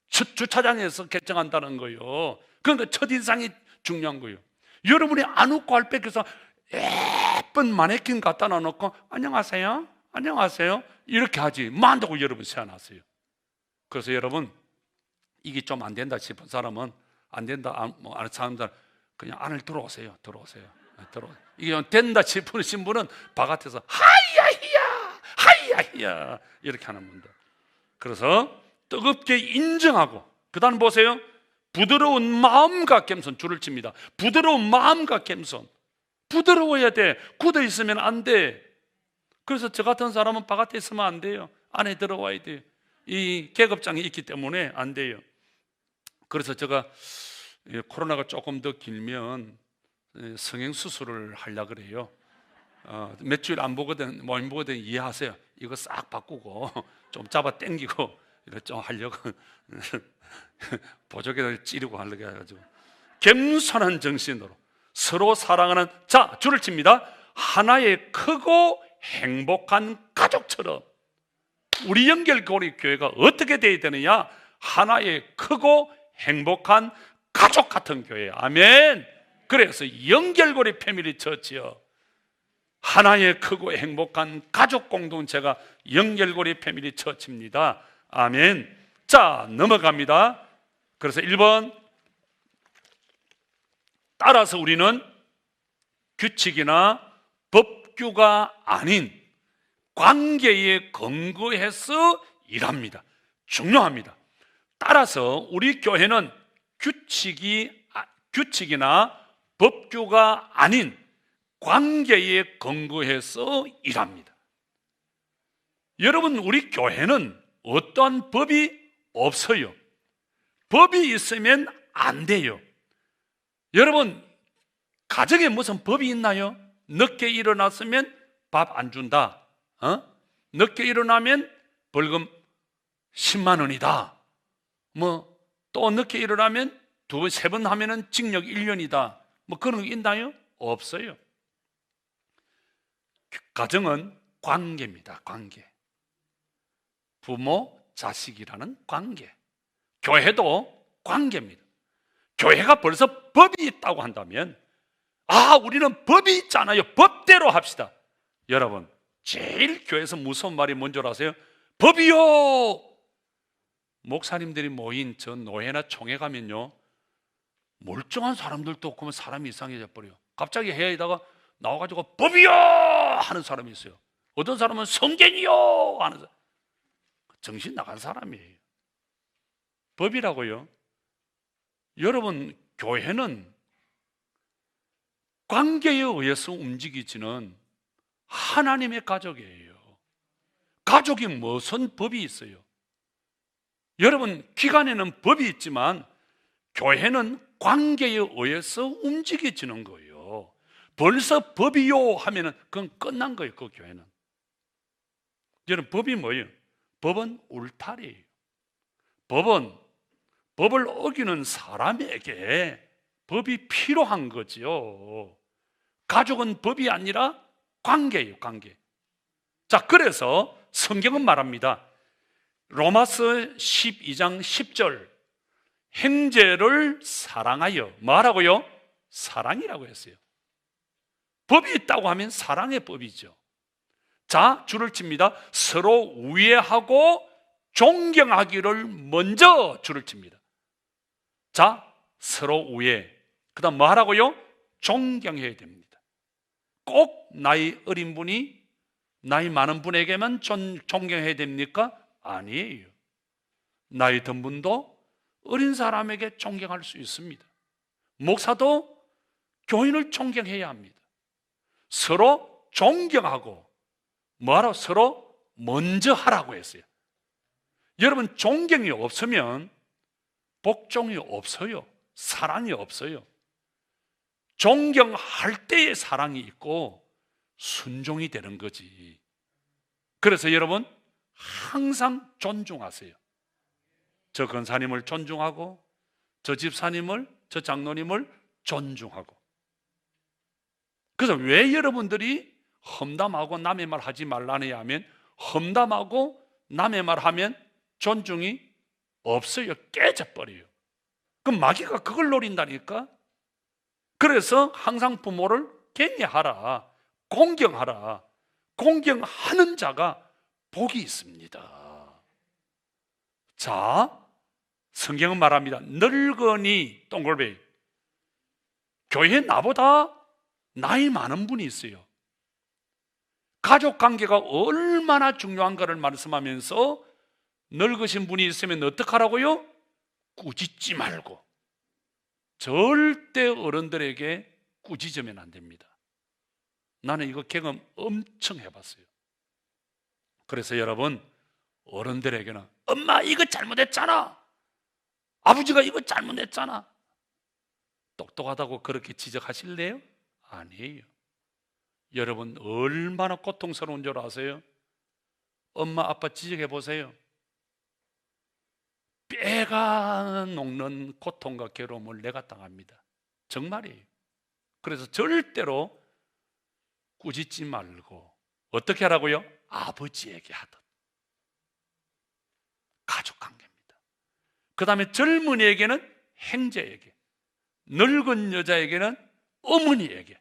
주차장에서 결정한다는 거예요. 그러니까 첫인상이 중요한 거예요. 여러분이 안 웃고 할 뺏겨서 예쁜 마네킹 갖다 놔놓고 안녕하세요 이렇게 하지 만다고 여러분 세워놨어요. 그래서 여러분, 이게 좀 안 된다 싶은 사람은, 안 된다 아는 사람들 그냥 안을 들어오세요. 이게 좀 된다 싶으신 분은 바깥에서 하이야히야 이렇게 하는 분들. 그래서 뜨겁게 인정하고, 그 다음 보세요. 부드러운 마음과 겸손, 줄을 칩니다. 부드러운 마음과 겸손. 부드러워야 돼. 굳어 있으면 안 돼. 그래서 저 같은 사람은 바깥에 있으면 안 돼요. 안에 들어와야 돼요. 이 계급장이 있기 때문에 안 돼요. 그래서 제가 코로나가 조금 더 길면 성형수술을 하려고 그래요. 몇 주일 안 보거든, 못 보거든 이해하세요. 이거 싹 바꾸고 좀 잡아 당기고 이렇게 좀 하려고 보조개를 찌르고 하려고 해가지고. 겸손한 정신으로 서로 사랑하는, 자, 줄을 칩니다. 하나의 크고 행복한 가족처럼 우리 연결고리 교회가 어떻게 되어야 되느냐? 하나의 크고 행복한 가족 같은 교회. 아멘. 그래서 연결고리 패밀리 처치요. 하나의 크고 행복한 가족 공동체가 연결고리 패밀리 처치입니다. 아멘. 자, 넘어갑니다. 그래서 1번, 따라서 우리는 규칙이나 법규가 아닌 관계에 근거해서 일합니다. 중요합니다. 따라서 우리 교회는 규칙이나 법규가 아닌 관계에 근거해서 일합니다. 여러분, 우리 교회는 어떠한 법이 없어요. 법이 있으면 안 돼요. 여러분, 가정에 무슨 법이 있나요? 늦게 일어났으면 밥 안 준다. 늦게 일어나면 벌금 10만 원이다. 또 늦게 일어나면 2번, 3번 하면은 징역 1년이다. 그런 거 있나요? 없어요. 가정은 관계입니다. 관계. 부모, 자식이라는 관계. 교회도 관계입니다. 교회가 벌써 법이 있다고 한다면, 우리는 법이 있잖아요. 법대로 합시다. 여러분, 제일 교회에서 무서운 말이 뭔 줄 아세요? 법이요! 목사님들이 모인 저 노회나 총회 가면요, 멀쩡한 사람들도 없고 사람이 이상해져 버려요. 갑자기 회의에다가 나와가지고 법이요! 하는 사람이 있어요. 어떤 사람은 성경이요! 하는 사람. 정신 나간 사람이에요. 법이라고요. 여러분, 교회는 관계에 의해서 움직이지는 하나님의 가족이에요. 가족이 무슨 법이 있어요? 여러분, 기관에는 법이 있지만 교회는 관계에 의해서 움직여지는 거예요. 벌써 법이요 하면은 그건 끝난 거예요. 그 교회는. 여러분, 법이 뭐예요? 법은 울타리예요. 법을 어기는 사람에게 법이 필요한 거지요. 가족은 법이 아니라 관계예요. 관계. 자, 그래서 성경은 말합니다. 로마서 12장 10절, 형제를 사랑하여, 뭐라고요? 사랑이라고 했어요. 법이 있다고 하면 사랑의 법이죠. 자, 줄을 칩니다. 서로 우애하고 존경하기를 먼저 줄을 칩니다. 자, 서로 우애. 그 다음 뭐 하라고요? 존경해야 됩니다. 꼭 나이 어린 분이 나이 많은 분에게만 존경해야 됩니까? 아니에요. 나이 든 분도 어린 사람에게 존경할 수 있습니다. 목사도 교인을 존경해야 합니다. 서로 존경하고 뭐하라고? 서로 먼저 하라고 했어요. 여러분, 존경이 없으면 복종이 없어요. 사랑이 없어요. 존경할 때의 사랑이 있고 순종이 되는 거지. 그래서 여러분, 항상 존중하세요. 저 권사님을 존중하고, 저 집사님을, 저 장로님을 존중하고. 그래서 왜 여러분들이 험담하고 남의 말 하지 말라네 하면, 험담하고 남의 말 하면 존중이 없어요. 깨져버려요. 그럼 마귀가 그걸 노린다니까. 그래서 항상 부모를 경외하라, 공경하라. 공경하는 자가 복이 있습니다. 자, 성경은 말합니다. 늙은이 동글베이, 교회에 나보다 나이 많은 분이 있어요. 가족관계가 얼마나 중요한가를 말씀하면서 늙으신 분이 있으면 어떡하라고요? 꾸짖지 말고. 절대 어른들에게 꾸짖으면 안 됩니다. 나는 이거 경험 엄청 해봤어요. 그래서 여러분, 어른들에게는 엄마 이거 잘못했잖아, 아버지가 이거 잘못했잖아, 똑똑하다고 그렇게 지적하실래요? 아니에요. 여러분, 얼마나 고통스러운 줄 아세요? 엄마 아빠 지적해 보세요. 뼈가 녹는 고통과 괴로움을 내가 당합니다. 정말이에요. 그래서 절대로 꾸짖지 말고 어떻게 하라고요? 아버지에게 하듯. 가족관계입니다. 그 다음에 젊은이에게는 형제에게, 늙은 여자에게는 어머니에게.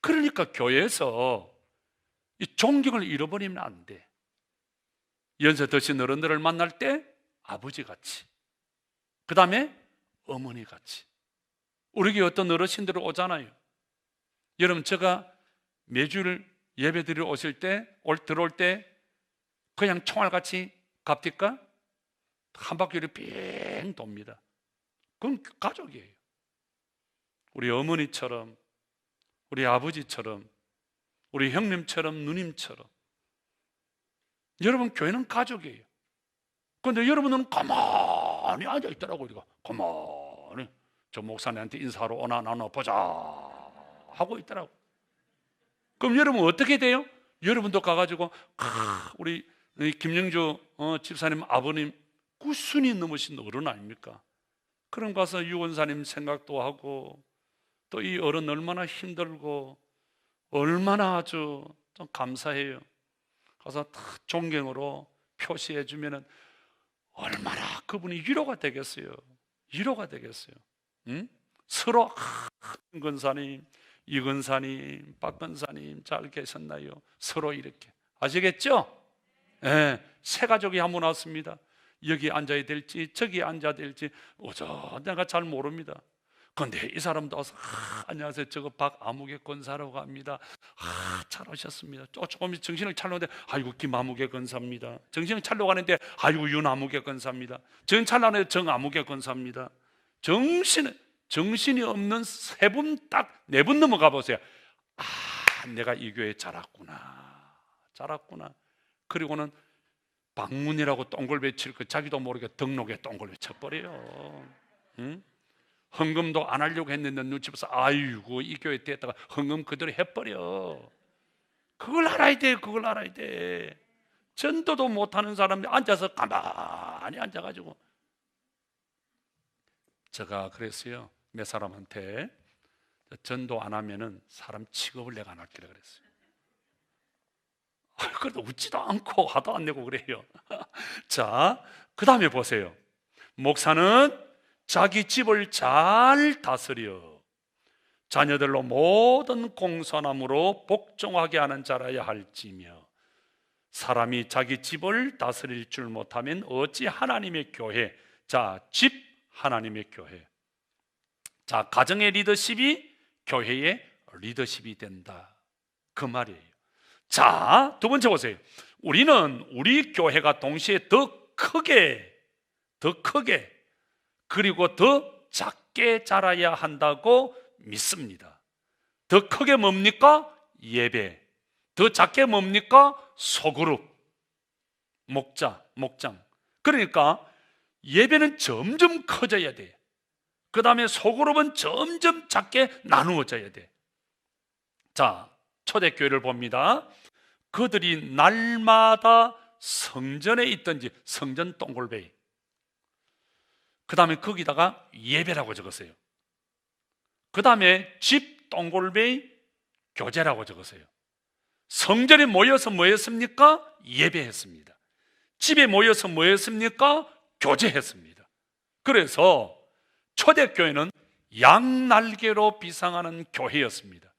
그러니까 교회에서 이 존경을 잃어버리면 안 돼. 연세 드신 어른들을 만날 때 아버지같이, 그 다음에 어머니같이. 우리 교회 어떤 어르신들이 오잖아요. 여러분, 제가 매주를 예배 드리러 오실 때, 들어올 때 그냥 총알같이 갑니까? 한 바퀴를 빙 돕니다. 그건 가족이에요. 우리 어머니처럼, 우리 아버지처럼, 우리 형님처럼, 누님처럼. 여러분, 교회는 가족이에요. 그런데 여러분은 가만히 앉아있더라고요. 우리가 가만히 저 목사님한테 인사하러 오나 나눠 보자 하고 있더라고요. 그럼 여러분 어떻게 돼요? 여러분도 가가지고 우리 김영주 집사님 아버님 구순이 넘으신 어른 아닙니까? 그럼 가서 유원사님 생각도 하고, 또 이 어른 얼마나 힘들고 얼마나 아주 좀 감사해요. 가서 다 존경으로 표시해 주면은 얼마나 그분이 위로가 되겠어요. 위로가 되겠어요. 응? 서로 한 근사님, 이 근사님, 박 근사님 잘 계셨나요? 서로 이렇게. 아시겠죠? 네, 새 가족이 한 분 왔습니다. 여기 앉아야 될지 저기 앉아야 될지 내가 잘 모릅니다. 그런데 이 사람도 와서 안녕하세요, 저거 박아무개 권사라고 합니다. 잘 오셨습니다. 조금 정신을 차려는데 아이고 김아무개 권사입니다. 정신을 차려고 하는데 아이고 윤아무개 권사입니다. 정신 차려는데 정아무개 권사입니다. 정신이 없는 세 분, 딱 네 분 넘어가 보세요. 내가 이 교회에 자랐구나. 그리고는 방문이라고 동글배 칠 거 자기도 모르게 등록에 동글배 쳐버려요. 응? 헌금도 안 하려고 했는데 눈치 봐서 아이고 이 교회 됐다가 헌금 그대로 해버려. 그걸 알아야 돼. 그걸 알아야 돼. 전도도 못하는 사람이 앉아서 가만히 앉아가지고. 제가 그랬어요. 몇 사람한테 전도 안 하면은 사람 취급을 내가 안 할게라 그랬어요. 그래도 웃지도 않고 화도 안 내고 그래요. 자, 그 다음에 보세요. 목사는 자기 집을 잘 다스려 자녀들로 모든 공손함으로 복종하게 하는 자라야 할지며, 사람이 자기 집을 다스릴 줄 못하면 어찌 하나님의 교회, 자, 집 하나님의 교회, 자, 가정의 리더십이 교회의 리더십이 된다, 그 말이에요. 자, 두 번째 보세요. 우리는 우리 교회가 동시에 더 크게 그리고 더 작게 자라야 한다고 믿습니다. 더 크게 뭡니까? 예배. 더 작게 뭡니까? 소그룹, 목장. 그러니까 예배는 점점 커져야 돼. 그 다음에 소그룹은 점점 작게 나누어져야 돼. 자, 초대교회를 봅니다. 그들이 날마다 성전에 있든지, 성전 동굴베이, 그 다음에 거기다가 예배라고 적었어요. 그 다음에 집 동굴베이 교제라고 적었어요. 성전에 모여서 뭐 했습니까? 예배했습니다. 집에 모여서 뭐 했습니까? 교제했습니다. 그래서 초대교회는 양날개로 비상하는 교회였습니다.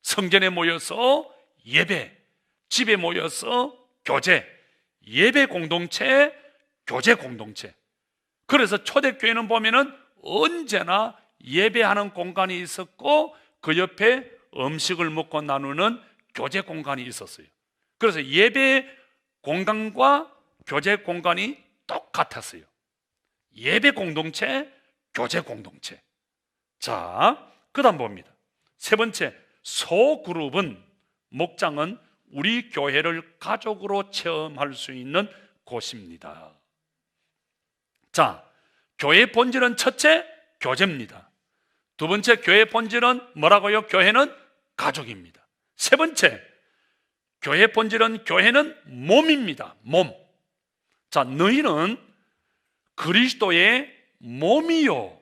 성전에 모여서 예배, 집에 모여서 교제, 예배 공동체, 교제 공동체. 그래서 초대교회는 보면은 언제나 예배하는 공간이 있었고 그 옆에 음식을 먹고 나누는 교제 공간이 있었어요. 그래서 예배 공간과 교제 공간이 똑같았어요. 예배 공동체, 교제 공동체. 자, 그 다음 봅니다. 세 번째, 소그룹은, 목장은 우리 교회를 가족으로 체험할 수 있는 곳입니다. 자, 교회의 본질은 첫째, 교제입니다. 두 번째, 교회의 본질은 뭐라고요? 교회는 가족입니다. 세 번째, 교회의 본질은, 교회는 몸입니다. 몸. 자, 너희는 그리스도의 몸이요,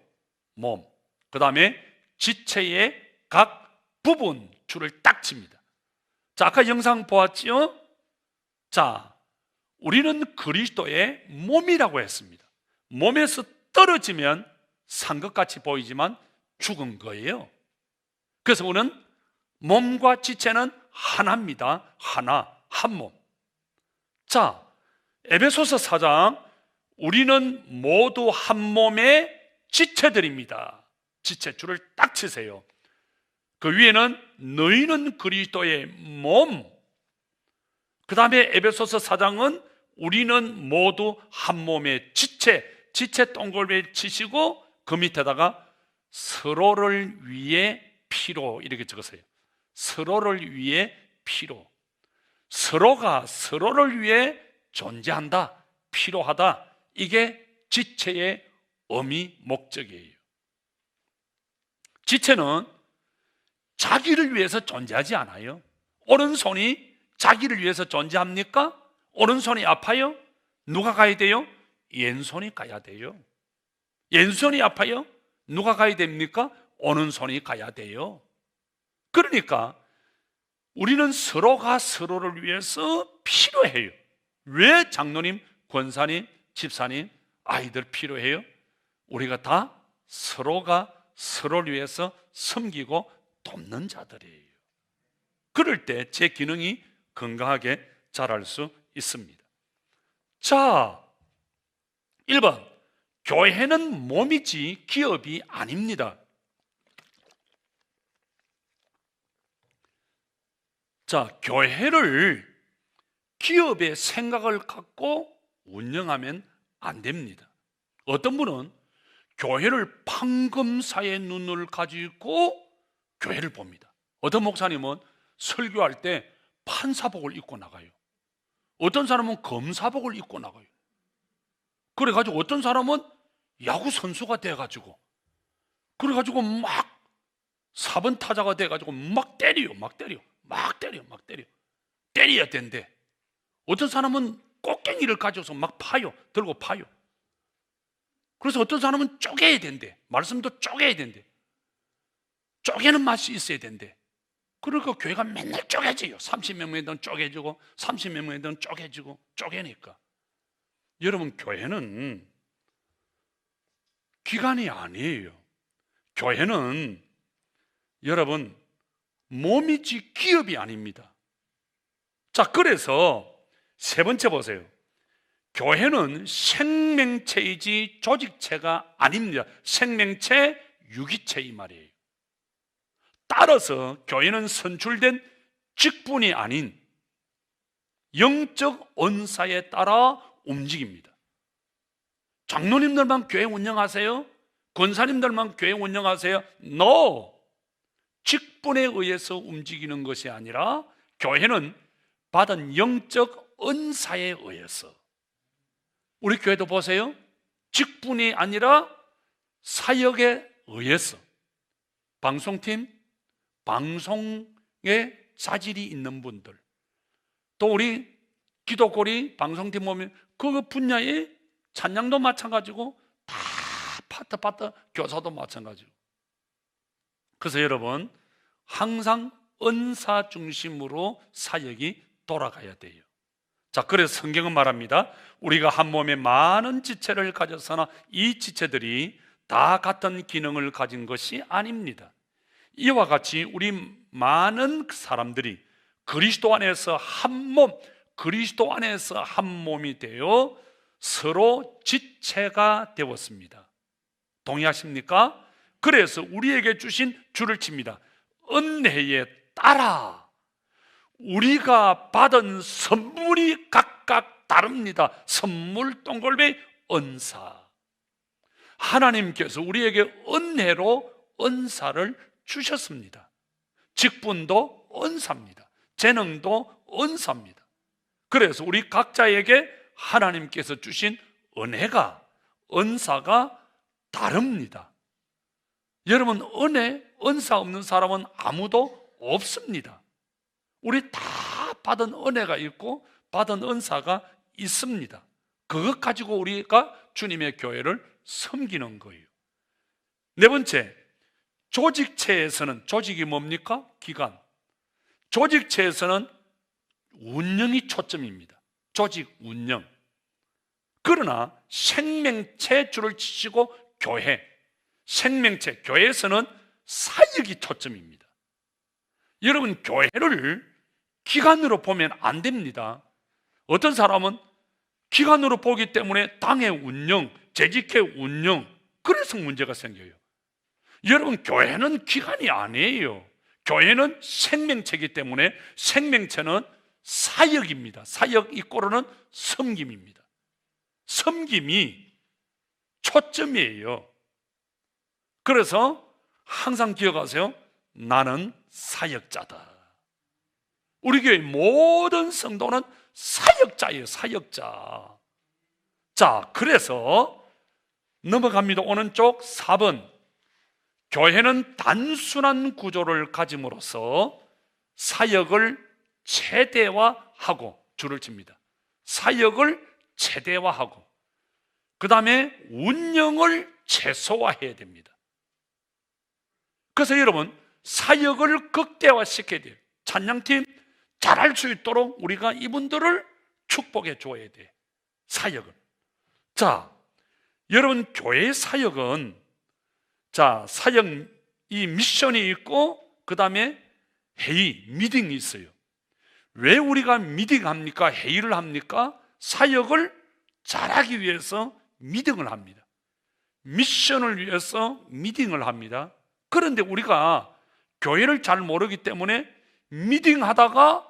몸. 그 다음에 지체의 각 부분, 줄을 딱 칩니다. 자, 아까 영상 보았지요? 자, 우리는 그리스도의 몸이라고 했습니다. 몸에서 떨어지면 산 것 같이 보이지만 죽은 거예요. 그래서 우리는 몸과 지체는 하나입니다. 하나, 한 몸. 자, 에베소서 4장, 우리는 모두 한 몸의 지체들입니다. 지체 줄을 딱 치세요. 그 위에는 너희는 그리스도의 몸. 그 다음에 에베소서 4장은 우리는 모두 한 몸의 지체 동글벨 치시고 그 밑에다가 서로를 위해 피로 이렇게 적으세요. 서로를 위해 피로. 서로가 서로를 위해 존재한다, 필요하다. 이게 지체의 의미, 목적이에요. 지체는 자기를 위해서 존재하지 않아요. 오른손이 자기를 위해서 존재합니까? 오른손이 아파요? 누가 가야 돼요? 왼손이 가야 돼요. 왼손이 아파요? 누가 가야 됩니까? 오른손이 가야 돼요. 그러니까 우리는 서로가 서로를 위해서 필요해요. 왜 장로님, 권사님, 집사님, 아이들 필요해요? 우리가 다 서로가 서로를 위해서 섬기고 돕는 자들이에요. 그럴 때 제 기능이 건강하게 자랄 수 있습니다. 자, 1번, 교회는 몸이지 기업이 아닙니다. 자, 교회를 기업의 생각을 갖고 운영하면 안 됩니다. 어떤 분은 교회를 판검사의 눈을 가지고 교회를 봅니다. 어떤 목사님은 설교할 때 판사복을 입고 나가요. 어떤 사람은 검사복을 입고 나가요. 그래가지고 어떤 사람은 야구 선수가 돼가지고 그래가지고 막 4번 타자가 돼가지고 막 때려요. 때려야 된대. 어떤 사람은 꽃갱이를 가져서 막 파요. 들고 파요. 그래서 어떤 사람은 쪼개야 된대. 말씀도 쪼개야 된대. 쪼개는 맛이 있어야 된대. 그러니까 교회가 맨날 쪼개져요. 30몇 명이든 쪼개지고 30몇 명이든 쪼개지고 쪼개니까. 여러분, 교회는 기관이 아니에요. 교회는 여러분 몸이지 기업이 아닙니다. 자, 그래서 세 번째 보세요. 교회는 생명체이지 조직체가 아닙니다. 생명체, 유기체 이 말이에요. 따라서 교회는 선출된 직분이 아닌 영적 언사에 따라 움직입니다. 장로님들만 교회 운영하세요? 권사님들만 교회 운영하세요? No! 직분에 의해서 움직이는 것이 아니라 교회는 받은 영적 은사에 의해서. 우리 교회도 보세요. 직분이 아니라 사역에 의해서. 방송팀, 방송에 자질이 있는 분들, 또 우리 기독고리 방송팀 보면 그 분야의 찬양도 마찬가지고 다 파트 교사도 마찬가지고. 그래서 여러분, 항상 은사 중심으로 사역이 돌아가야 돼요. 자, 그래서 성경은 말합니다. 우리가 한 몸에 많은 지체를 가졌으나 이 지체들이 다 같은 기능을 가진 것이 아닙니다. 이와 같이 우리 많은 사람들이 그리스도 안에서 한 몸, 그리스도 안에서 한 몸이 되어 서로 지체가 되었습니다. 동의하십니까? 그래서 우리에게 주신 줄을 칩니다. 은혜에 따라 우리가 받은 선물이 각각 다릅니다. 선물 동글배 은사. 하나님께서 우리에게 은혜로 은사를 주셨습니다. 직분도 은사입니다. 재능도 은사입니다. 그래서 우리 각자에게 하나님께서 주신 은혜가, 은사가 다릅니다. 여러분, 은혜, 은사 없는 사람은 아무도 없습니다. 우리 다 받은 은혜가 있고 받은 은사가 있습니다. 그것 가지고 우리가 주님의 교회를 섬기는 거예요. 네 번째, 조직체에서는, 조직이 뭡니까? 기관. 조직체에서는 운영이 초점입니다. 조직 운영. 그러나 생명체 줄을 치시고 교회, 생명체, 교회에서는 사역이 초점입니다. 여러분, 교회를 기관으로 보면 안 됩니다. 어떤 사람은 기관으로 보기 때문에 당의 운영, 재직회 운영, 그래서 문제가 생겨요. 여러분, 교회는 기관이 아니에요. 교회는 생명체이기 때문에 생명체는 사역입니다. 사역 이꼬르는 섬김입니다. 섬김이 초점이에요. 그래서 항상 기억하세요. 나는 사역자다. 우리 교회 모든 성도는 사역자예요. 사역자. 자, 그래서 넘어갑니다. 오른쪽 4번. 교회는 단순한 구조를 가짐으로써 사역을 최대화하고, 줄을 칩니다. 사역을 최대화하고, 그 다음에 운영을 최소화해야 됩니다. 그래서 여러분, 사역을 극대화시켜야 돼요. 찬양팀 잘할 수 있도록 우리가 이분들을 축복해 줘야 돼. 사역을. 자, 여러분, 교회의 사역은, 자, 사역, 이 미션이 있고, 그 다음에 회의, 미팅이 있어요. 왜 우리가 미팅합니까? 회의를 합니까? 사역을 잘하기 위해서 미팅을 합니다. 미션을 위해서 미팅을 합니다. 그런데 우리가 교회를 잘 모르기 때문에 미팅하다가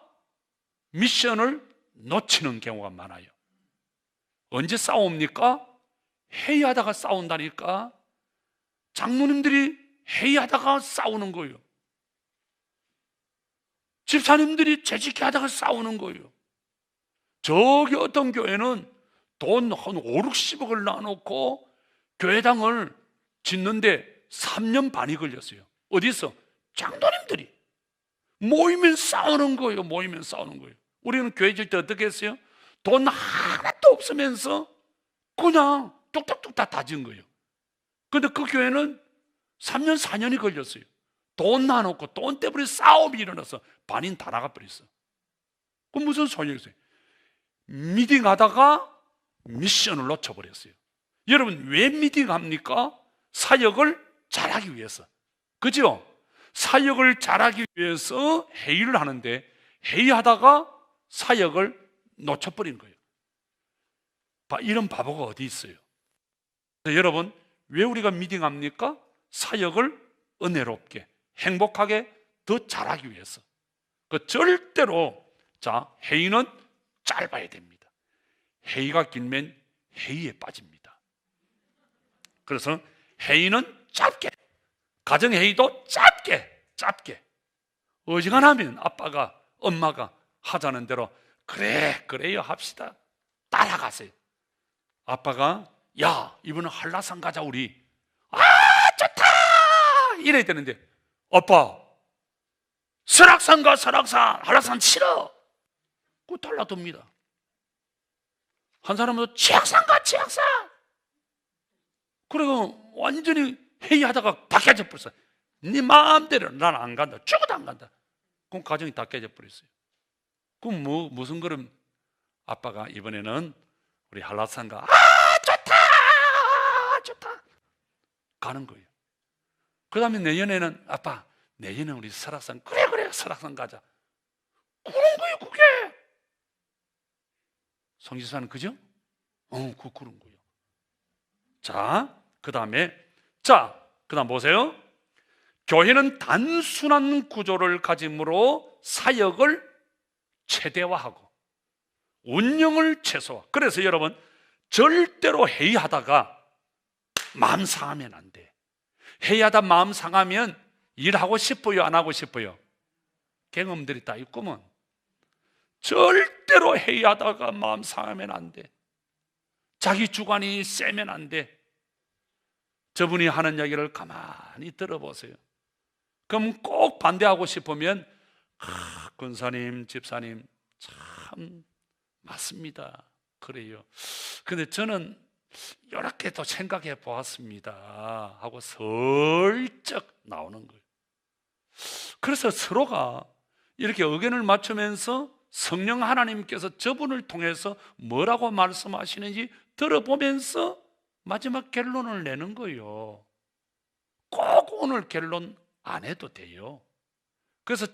미션을 놓치는 경우가 많아요. 언제 싸웁니까? 회의하다가 싸운다니까. 장로님들이 회의하다가 싸우는 거예요. 집사님들이 재직해 하다가 싸우는 거예요. 저기 어떤 교회는 돈 한 5, 60억을 놔놓고 교회당을 짓는데 3년 반이 걸렸어요. 어디서? 장로님들이 모이면 싸우는 거예요. 모이면 싸우는 거예요. 우리는 교회 질 때 어떻게 했어요? 돈 하나도 없으면서 그냥 뚝딱뚝딱 다 지은 거예요. 근데 그 교회는 3년, 4년이 걸렸어요. 돈 나놓고 돈 때문에 싸움이 일어나서 반인 다 나가버렸어. 그럼 무슨 소용이 있어요? 미팅하다가 미션을 놓쳐버렸어요. 여러분, 왜 미팅합니까? 사역을 잘하기 위해서. 그죠? 사역을 잘하기 위해서 회의를 하는데 회의하다가 사역을 놓쳐버린 거예요. 이런 바보가 어디 있어요? 여러분, 왜 우리가 미팅합니까? 사역을 은혜롭게, 행복하게 더 잘하기 위해서. 그 절대로, 자, 회의는 짧아야 됩니다. 회의가 길면 회의에 빠집니다. 그래서 회의는 짧게, 가정회의도 짧게 어지간하면 아빠가, 엄마가 하자는 대로 그래요 합시다. 따라가세요. 아빠가 야, 이번엔 한라산 가자 우리. 아, 좋다 이래야 되는데 아빠 설악산 가, 설악산. 한라산 싫어. 그거 달라둡니다. 한 사람은 치악산 가, 치악산. 그리고 완전히 회의하다가 다 깨져버렸어. 네 마음대로 난 안 간다. 죽어도 안 간다. 그럼 가정이 다 깨져버렸어요. 그럼 무슨 그럼 아빠가 이번에는 우리 한라산 가. 아, 좋다 가는 거예요. 그 다음에 내년에는 아빠 내년에 우리 설악산. 그래 설악산 가자. 그런 거예요. 그게 성지사는 그죠? 그런 거예요. 자, 그 다음에 그 다음 보세요. 교회는 단순한 구조를 가짐으로 사역을 최대화하고 운영을 최소화. 그래서 여러분, 절대로 회의하다가 마음 상하면 안 돼. 회의하다 마음 상하면 일하고 싶어요, 안 하고 싶어요? 경험들이 다 있구먼. 절대로 회의하다가 마음 상하면 안 돼. 자기 주관이 세면 안 돼. 저분이 하는 이야기를 가만히 들어보세요. 그럼 꼭 반대하고 싶으면 권사님, 집사님 참 맞습니다. 그래요. 근데 저는 이렇게 또 생각해 보았습니다 하고 슬쩍 나오는 거예요. 그래서 서로가 이렇게 의견을 맞추면서 성령 하나님께서 저분을 통해서 뭐라고 말씀하시는지 들어보면서 마지막 결론을 내는 거예요. 꼭 오늘 결론 안 해도 돼요. 그래서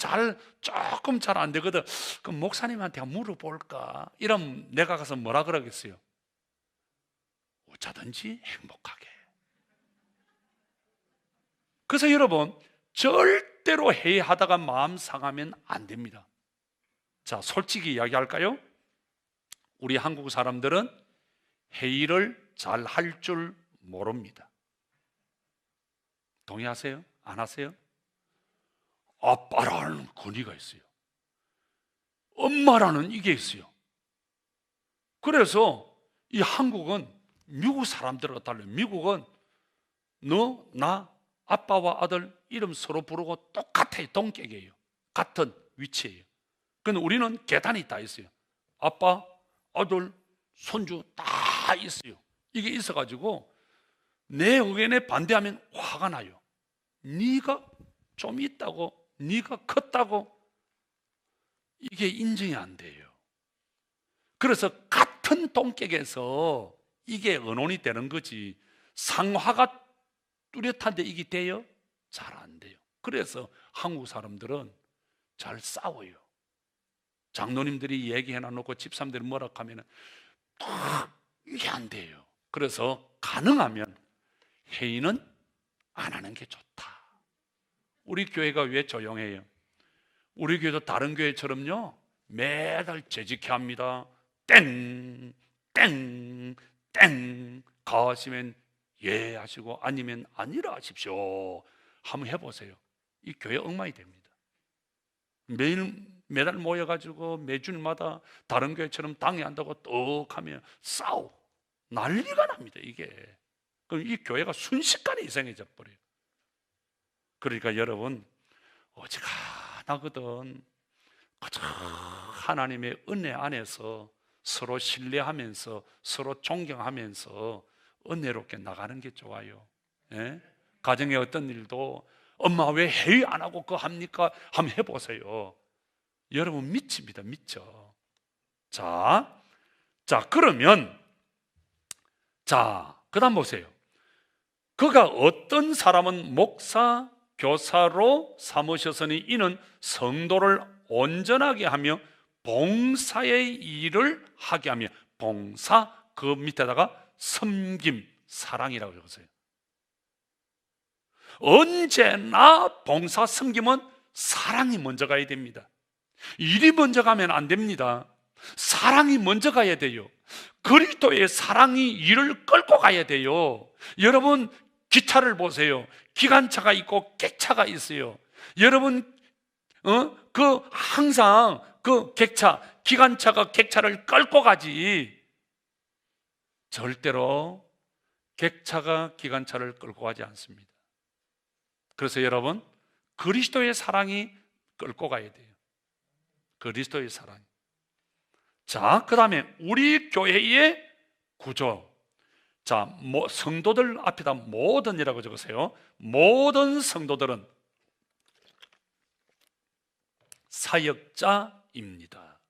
조금 잘 안 되거든. 그럼 목사님한테 물어볼까? 이러면 내가 가서 뭐라 그러겠어요? 어쩌든지 행복하게. 그래서 여러분, 절대로 회의하다가 마음 상하면 안 됩니다. 자, 솔직히 이야기할까요? 우리 한국 사람들은 회의를 잘 할 줄 모릅니다. 동의하세요? 안 하세요? 아빠라는 권위가 있어요. 엄마라는 이게 있어요. 그래서 이 한국은 미국 사람들과 달라요. 미국은 너, 나, 아빠와 아들 이름 서로 부르고 똑같아요. 동격이에요. 같은 위치예요. 근데 우리는 계단이 다 있어요. 아빠, 아들, 손주 다 있어요. 이게 있어가지고 내 의견에 반대하면 화가 나요. 네가 좀 있다고, 네가 컸다고, 이게 인정이 안 돼요. 그래서 같은 동격에서 이게 언론이 되는 거지, 상화가 뚜렷한데 이게 돼요? 잘 안 돼요. 그래서 한국 사람들은 잘 싸워요. 장로님들이 얘기해 놔놓고 집사람들이 뭐라 하면 이게 안 돼요. 그래서 가능하면 회의는 안 하는 게 좋다. 우리 교회가 왜 조용해요? 우리 교회도 다른 교회처럼요 매달 재직해 합니다. 땡, 땡, 땡 가시면 예 하시고 아니면 아니라 하십시오. 한번 해보세요. 이 교회 엉망이 됩니다. 매달 모여가지고 매주마다 다른 교회처럼 당회한다고 떡 하면 싸우고 난리가 납니다. 이게 그럼 이 교회가 순식간에 이상해져 버려요. 그러니까 여러분, 어지간하거든 그저 하나님의 은혜 안에서 서로 신뢰하면서 서로 존경하면서 은혜롭게 나가는 게 좋아요. 예? 가정의 어떤 일도 엄마 왜 회의 안 하고 그거 합니까? 한번 해보세요. 여러분 미칩니다. 미쳐. 자 그러면 그 다음 보세요. 그가 어떤 사람은 목사, 교사로 삼으셨으니 이는 성도를 온전하게 하며 봉사의 일을 하게 하며, 봉사 그 밑에다가 섬김, 사랑이라고 적었어요. 언제나 봉사, 섬김은 사랑이 먼저 가야 됩니다. 일이 먼저 가면 안 됩니다. 사랑이 먼저 가야 돼요. 그리스도의 사랑이 일을 끌고 가야 돼요. 여러분 기차를 보세요. 기관차가 있고 객차가 있어요. 여러분 항상 그 기관차가 객차를 끌고 가지 절대로 객차가 기관차를 끌고 가지 않습니다. 그래서 여러분 그리스도의 사랑이 끌고 가야 돼요. 그리스도의 사랑. 자, 그 다음에 우리 교회의 구조. 자, 성도들 앞에다 모든이라고 적으세요. 모든 성도들은 사역자입니다.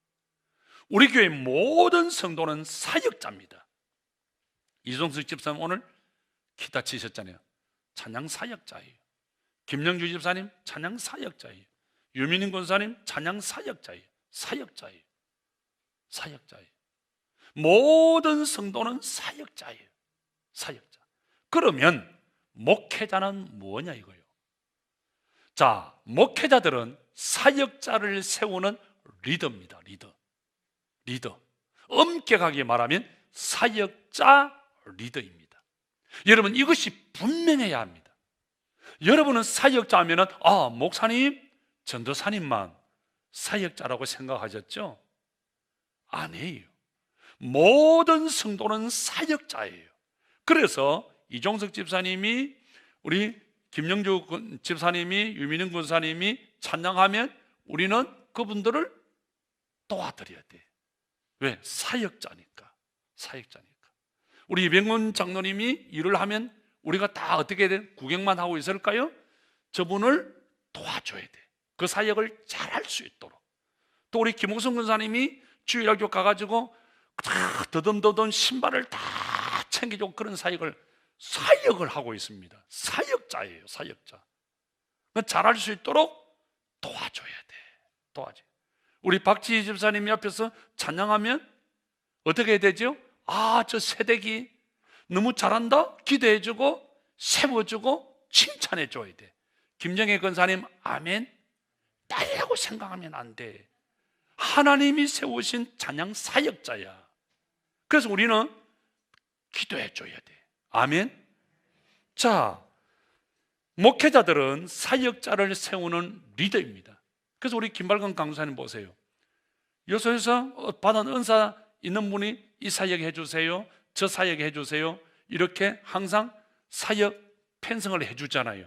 우리 교회 모든 성도는 사역자입니다. 이종석 집사님 오늘 기타 치셨잖아요. 찬양 사역자예요. 김영주 집사님 찬양 사역자예요. 유민인 권사님 찬양 사역자예요. 사역자예요. 모든 성도는 사역자예요. 사역자. 그러면 목회자는 뭐냐 이거예요. 자, 목회자들은 사역자를 세우는 리더입니다. 리더. 엄격하게 말하면 사역자 리더입니다. 여러분 이것이 분명해야 합니다. 여러분은 사역자 하면은 목사님, 전도사님만 사역자라고 생각하셨죠? 아니에요. 모든 성도는 사역자예요. 그래서 이종석 집사님이, 우리 김영주 집사님이, 유민영 권사님이 찬양하면 우리는 그분들을 도와드려야 돼. 왜? 사역자니까. 우리 이병헌 장로님이 일을 하면 우리가 다 어떻게 돼? 구경만 하고 있을까요? 저분을 도와줘야 돼. 그 사역을 잘할 수 있도록. 또 우리 김옥성 권사님이 주일학교 가가지고 더듬더듬 신발을 다 챙겨주고 그런 사역을 하고 있습니다. 사역자예요. 사역자. 잘할 수 있도록 도와줘야 돼. 도와줘. 우리 박지희 집사님이 앞에서 찬양하면 어떻게 해야 되죠? 저 새댁이 너무 잘한다? 기대해주고 세워주고 칭찬해줘야 돼. 김정혜 권사님 아멘? 딸이라고 생각하면 안 돼. 하나님이 세우신 찬양 사역자야. 그래서 우리는 기도해줘야 돼. 아멘? 자, 목회자들은 사역자를 세우는 리더입니다. 그래서 우리 김발건 강사님 보세요. 여소에서 받은 은사 있는 분이 이 사역 해주세요, 저 사역 해주세요, 이렇게 항상 사역 편성을 해주잖아요.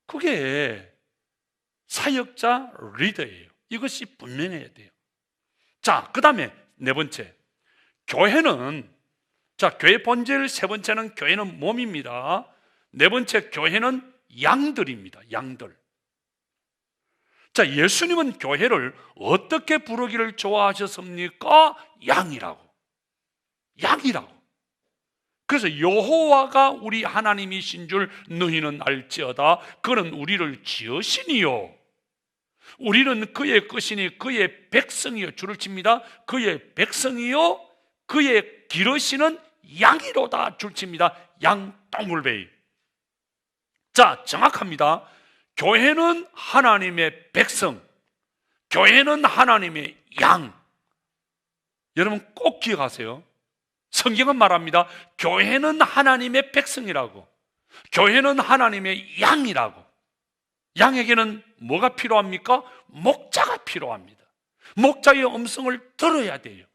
그게 사역자 리더예요. 이것이 분명해야 돼요. 자, 그 다음에 네 번째, 교회는, 자, 교회 본질 세 번째는 교회는 몸입니다. 네 번째, 교회는 양들입니다. 양들. 자, 예수님은 교회를 어떻게 부르기를 좋아하셨습니까? 양이라고. 양이라고. 그래서 여호와가 우리 하나님이신 줄 너희는 알지어다. 그는 우리를 지으시니요, 우리는 그의 것이니 그의 백성이요, 줄을 칩니다. 그의 백성이요, 그의 기르시는 양이로다, 줄 칩니다. 양동물배이. 자, 정확합니다. 교회는 하나님의 백성, 교회는 하나님의 양. 여러분 꼭 기억하세요. 성경은 말합니다. 교회는 하나님의 백성이라고, 교회는 하나님의 양이라고. 양에게는 뭐가 필요합니까? 목자가 필요합니다. 목자의 음성을 들어야 돼요.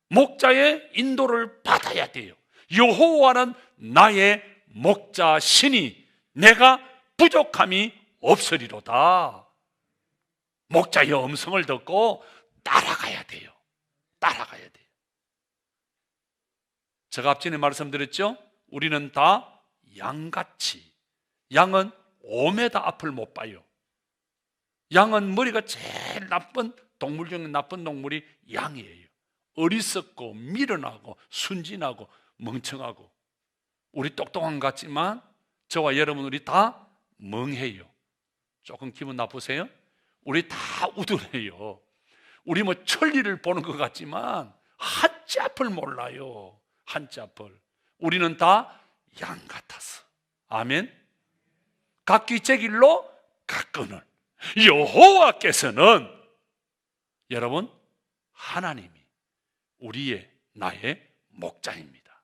목자의 인도를 받아야 돼요. 여호와는 나의 목자시니 내가 부족함이 없으리로다. 목자의 음성을 듣고 따라가야 돼요. 따라가야 돼요. 제가 앞전에 말씀드렸죠? 우리는 다 양같이. 양은 5m 앞을 못 봐요. 양은 머리가 제일 나쁜 동물 중에 나쁜 동물이 양이에요. 어리석고 미련하고 순진하고 멍청하고. 우리 똑똑한 것 같지만 저와 여러분 우리 다 멍해요. 조금 기분 나쁘세요? 우리 다 우둔해요. 우리 뭐 천리를 보는 것 같지만 한치 앞을 몰라요. 한치 앞을. 우리는 다 양 같아서. 아멘. 각기 제 길로 가거늘. 여호와께서는, 여러분, 하나님이 우리의 나의 목자입니다.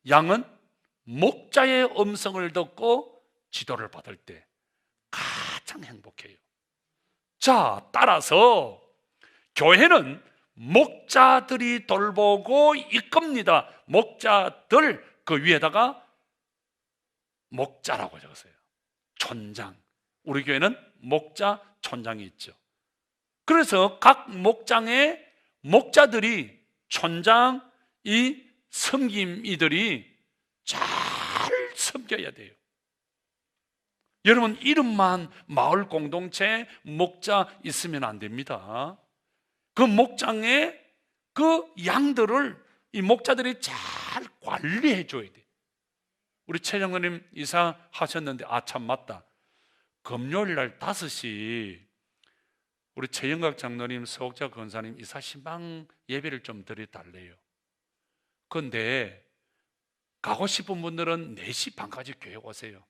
양은 목자의 음성을 듣고 지도를 받을 때 가장 행복해요. 자, 따라서 교회는 목자들이 돌보고 이끕니다. 목자들, 그 위에다가 목자라고 적었어요. 촌장. 우리 교회는 목자, 촌장이 있죠. 그래서 각 목장의 목자들이, 촌장, 이 섬김이들이 잘 섬겨야 돼요. 여러분, 이름만 마을 공동체 목자 있으면 안 됩니다. 그 목장의 그 양들을 이 목자들이 잘 관리해 줘야 돼요. 우리 최 장로님 이사하셨는데, 참 맞다. 금요일 날 5시 우리 최영각 장로님, 서옥자 권사님 이사 신방 예배를 좀 드려달래요. 그런데 가고 싶은 분들은 4시 반까지 교회 오세요.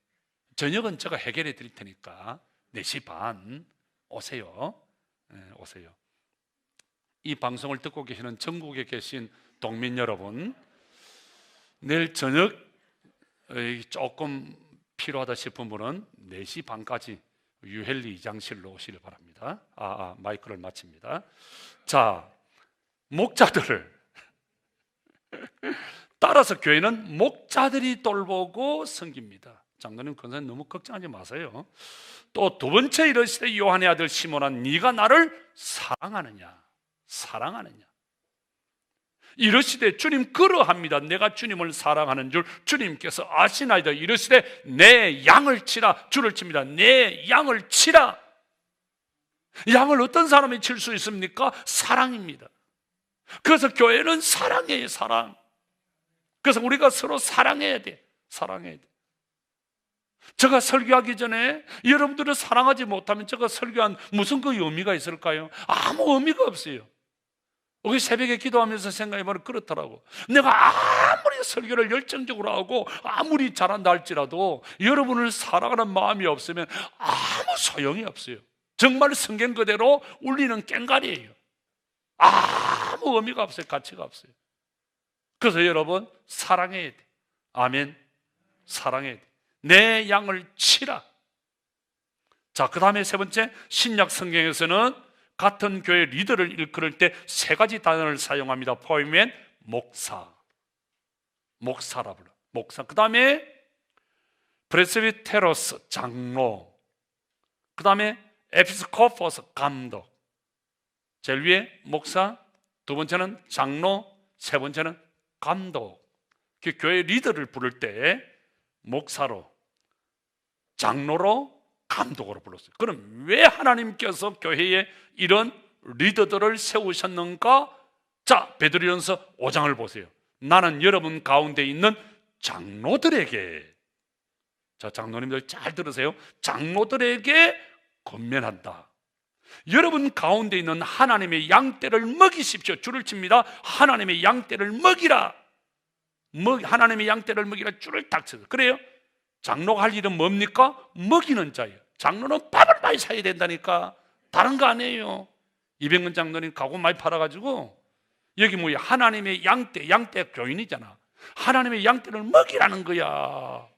저녁은 제가 해결해 드릴 테니까 4시 반 오세요. 오세요. 이 방송을 듣고 계시는 전국에 계신 동민 여러분, 내일 저녁 조금 필요하다 싶은 분은 4시 반까지 유헬리 이장실로 오시길 바랍니다. 마이크를 마칩니다. 자, 목자들을 따라서 교회는 목자들이 돌보고 섬깁니다. 장로님, 권사님 너무 걱정하지 마세요. 또 두 번째 이르시되 요한의 아들 시몬아, 네가 나를 사랑하느냐? 사랑하느냐? 이르시되, 주님 그러합니다. 내가 주님을 사랑하는 줄 주님께서 아시나이다. 이르시되 내 양을 치라. 줄을 칩니다. 내 양을 치라. 양을 어떤 사람이 칠 수 있습니까? 사랑입니다. 그래서 교회는 사랑이에요. 사랑. 그래서 우리가 서로 사랑해야 돼. 사랑해야 돼. 제가 설교하기 전에 여러분들을 사랑하지 못하면 제가 설교한 무슨 그 의미가 있을까요? 아무 의미가 없어요. 우리 새벽에 기도하면서 생각해보면 그렇더라고. 내가 아무리 설교를 열정적으로 하고 아무리 잘한다 할지라도 여러분을 사랑하는 마음이 없으면 아무 소용이 없어요. 정말 성경 그대로 울리는 꽹과리예요. 아무 의미가 없어요. 가치가 없어요. 그래서 여러분 사랑해야 돼. 아멘. 사랑해야 돼. 내 양을 치라. 자, 그 다음에 세 번째, 신약 성경에서는 같은 교회 리더를 일컬을 때 세 가지 단어를 사용합니다. 포이멘, 목사. 목사라 불러. 목사. 그 다음에 프레스비테로스, 장로. 그 다음에 에피스코포스, 감독. 제일 위에 목사, 두 번째는 장로, 세 번째는 감독. 그 교회 리더를 부를 때 목사로, 장로로, 감독으로 불렀어요. 그럼 왜 하나님께서 교회에 이런 리더들을 세우셨는가? 자, 베드로전서 5장을 보세요. 나는 여러분 가운데 있는 장로들에게, 자, 장로님들 잘 들으세요. 장로들에게 권면한다. 여러분 가운데 있는 하나님의 양떼를 먹이십시오. 줄을 칩니다. 하나님의 양떼를 먹이라. 하나님의 양떼를 먹이라 줄을 딱 쳐서. 그래요? 장로가 할 일은 뭡니까? 먹이는 자예요. 장로는 밥을 많이 사야 된다니까. 다른 거 아니에요. 이병근 장로님 가구 많이 팔아가지고 여기 뭐야, 하나님의 양떼, 양떼 교인이잖아. 하나님의 양떼를 먹이라는 거야.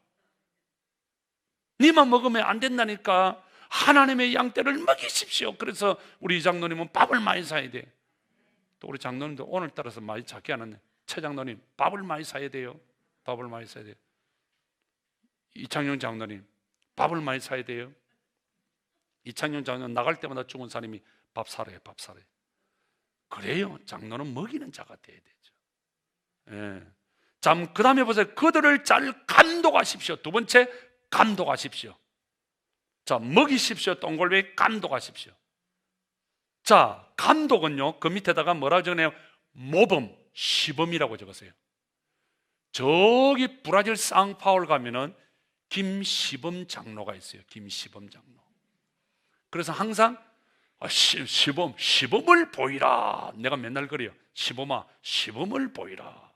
니만 먹으면 안 된다니까. 하나님의 양떼를 먹이십시오. 그래서 우리 이 장로님은 밥을 많이 사야 돼. 또 우리 장로님도 오늘따라서 많이 작게 하는 최 장로님, 밥을 많이 사야 돼요. 밥을 많이 사야 돼요. 이창용 장로님, 밥을 많이 사야 돼요. 이창용 장로님 나갈 때마다 죽은 사람이 밥 사래요. 밥 사래요. 그래요. 장로는 먹이는 자가 돼야 되죠. 예. 자, 그 다음에 보세요. 그들을 잘 감독하십시오. 두 번째, 감독하십시오. 자, 먹이십시오. 동글베 감독하십시오. 자, 감독은요, 그 밑에다가 뭐라고 적네요? 모범, 시범이라고 적었어요. 저기 브라질 상파울 가면은 김시범 장로가 있어요. 김시범 장로. 그래서 항상 시범을 보이라. 내가 맨날 그래요. 시범아, 시범을 보이라.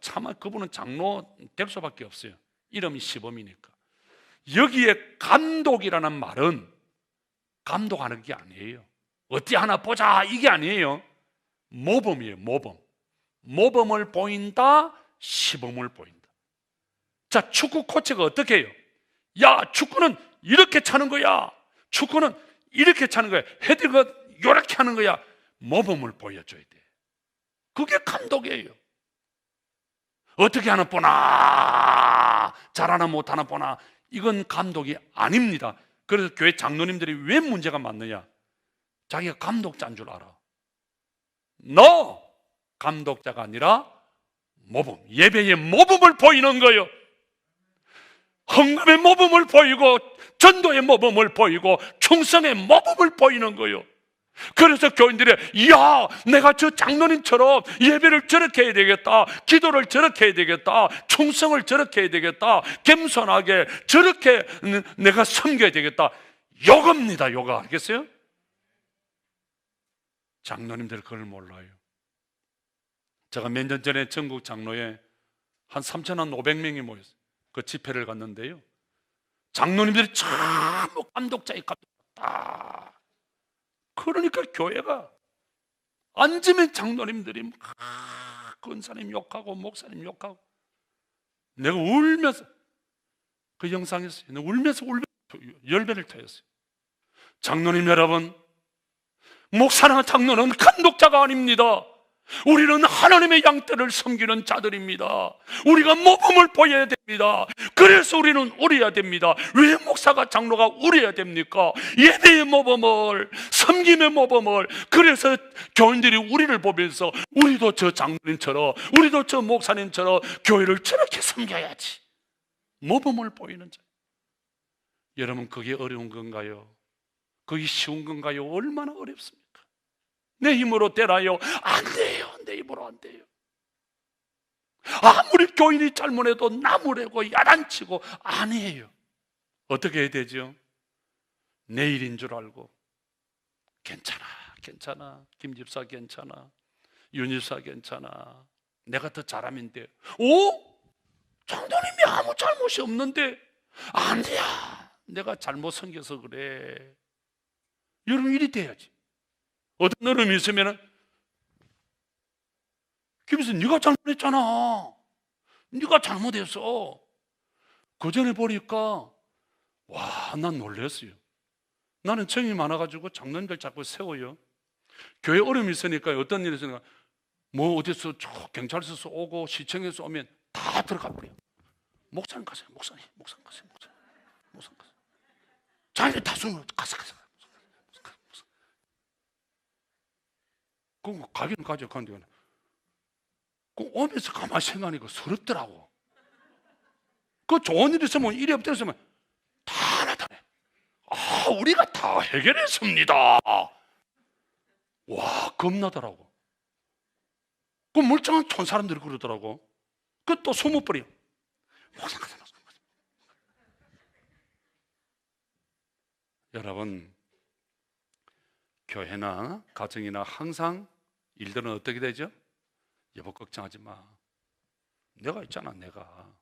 차마 그분은 장로 댁소밖에 없어요. 이름이 시범이니까. 여기에 감독이라는 말은 감독하는 게 아니에요. 어디 하나 보자 이게 아니에요. 모범이에요. 모범. 모범을 보인다, 시범을 보인다. 자, 축구 코치가 어떻게 해요? 야, 축구는 이렇게 차는 거야. 축구는 이렇게 차는 거야. 헤딩은 이렇게 하는 거야. 모범을 보여줘야 돼. 그게 감독이에요. 어떻게 하나 보나, 잘하나 못하나 보나, 이건 감독이 아닙니다. 그래서 교회 장로님들이 왜 문제가 많느냐? 자기가 감독자인 줄 알아. 너 감독자가 아니라 모범, 예배의 모범을 보이는 거예요. 헌금의 모범을 보이고 전도의 모범을 보이고 충성의 모범을 보이는 거예요. 그래서 교인들이, 이야, 내가 저 장로님처럼 예배를 저렇게 해야 되겠다, 기도를 저렇게 해야 되겠다, 충성을 저렇게 해야 되겠다, 겸손하게 저렇게 내가 섬겨야 되겠다. 요겁니다. 요가. 알겠어요? 장로님들 그걸 몰라요. 제가 몇 년 전에 전국 장로에 한 3,500명이 모였어요. 그 집회를 갔는데요, 장로님들이 전부 감독자에 감독다. 그러니까 교회가 앉으면 장로님들이 권사님 욕하고 목사님 욕하고, 내가 울면서 그 영상에서 울면서 열배를 터였어요. 장로님 여러분, 목사나 장로는 감독자가 아닙니다. 우리는 하나님의 양떼를 섬기는 자들입니다. 우리가 모범을 보여야 됩니다. 그래서 우리는 울어야 됩니다. 왜 목사가 장로가 울어야 됩니까? 예배의 모범을, 섬김의 모범을. 그래서 교인들이 우리를 보면서 우리도 저 장로님처럼, 우리도 저 목사님처럼 교회를 저렇게 섬겨야지. 모범을 보이는 자. 여러분, 그게 어려운 건가요? 그게 쉬운 건가요? 얼마나 어렵습니까? 내 힘으로 되나요? 안 돼요. 내 힘으로 안 돼요. 아무리 교인이 잘못해도 나무래고 야단치고 안 해요. 어떻게 해야 되죠? 내일인 줄 알고 괜찮아, 괜찮아, 김 집사 괜찮아, 윤 집사 괜찮아, 내가 더 잘하면 돼. 오? 장로님이 아무 잘못이 없는데 아니야, 내가 잘못 섬겨서 그래. 여러분, 일이 돼야지. 어떤 어른이 있으면 김에서 네가 잘못했잖아, 네가 잘못했어. 그 전에 보니까 와, 난 놀랐어요. 나는 정이 많아가지고 장로님들 자꾸 세워요. 교회 어려움이 있으니까 어떤 일이 있으니까 뭐 어디서 경찰서에서 오고 시청에서 오면 다 들어가 버려. 목사님 가세요, 목사님, 목사님 가세요, 목사님, 목사님 가세요. 자기들 다 숨어 가세요. 그 가기는 가죠. 근데 그 오면서 가만히 생각하니까 서럽더라고. 그 좋은 일이 있으면 일이 없었으면 다 나타내. 아, 우리가 다 해결했습니다. 와, 겁나더라고. 그 멀쩡한 촌 사람들이 그러더라고. 그 또 숨어버려. 여러분, 교회나 가정이나 항상 일들은 어떻게 되죠? 여보, 걱정하지 마. 내가 있잖아, 내가.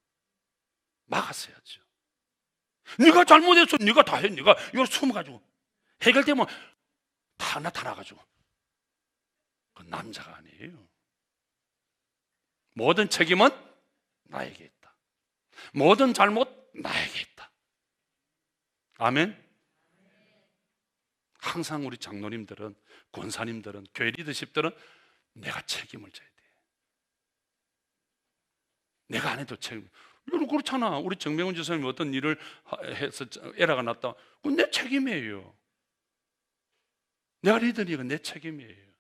막았어야죠. 네가 잘못했어, 네가 다 해. 네가 이거 숨어가지고 해결되면 다 나타나가지고. 그 남자가 아니에요. 모든 책임은 나에게 있다. 모든 잘못 나에게 있다. 아멘. 항상 우리 장로님들은, 권사님들은, 교회 리더십들은 내가 책임을 져야 돼. 내가 안 해도 책임. 여러분, 그렇잖아. 우리 정명훈 지사님이 어떤 일을 해서 에러가 났다. 그건 내 책임이에요. 내가 리더니까 내 책임이에요.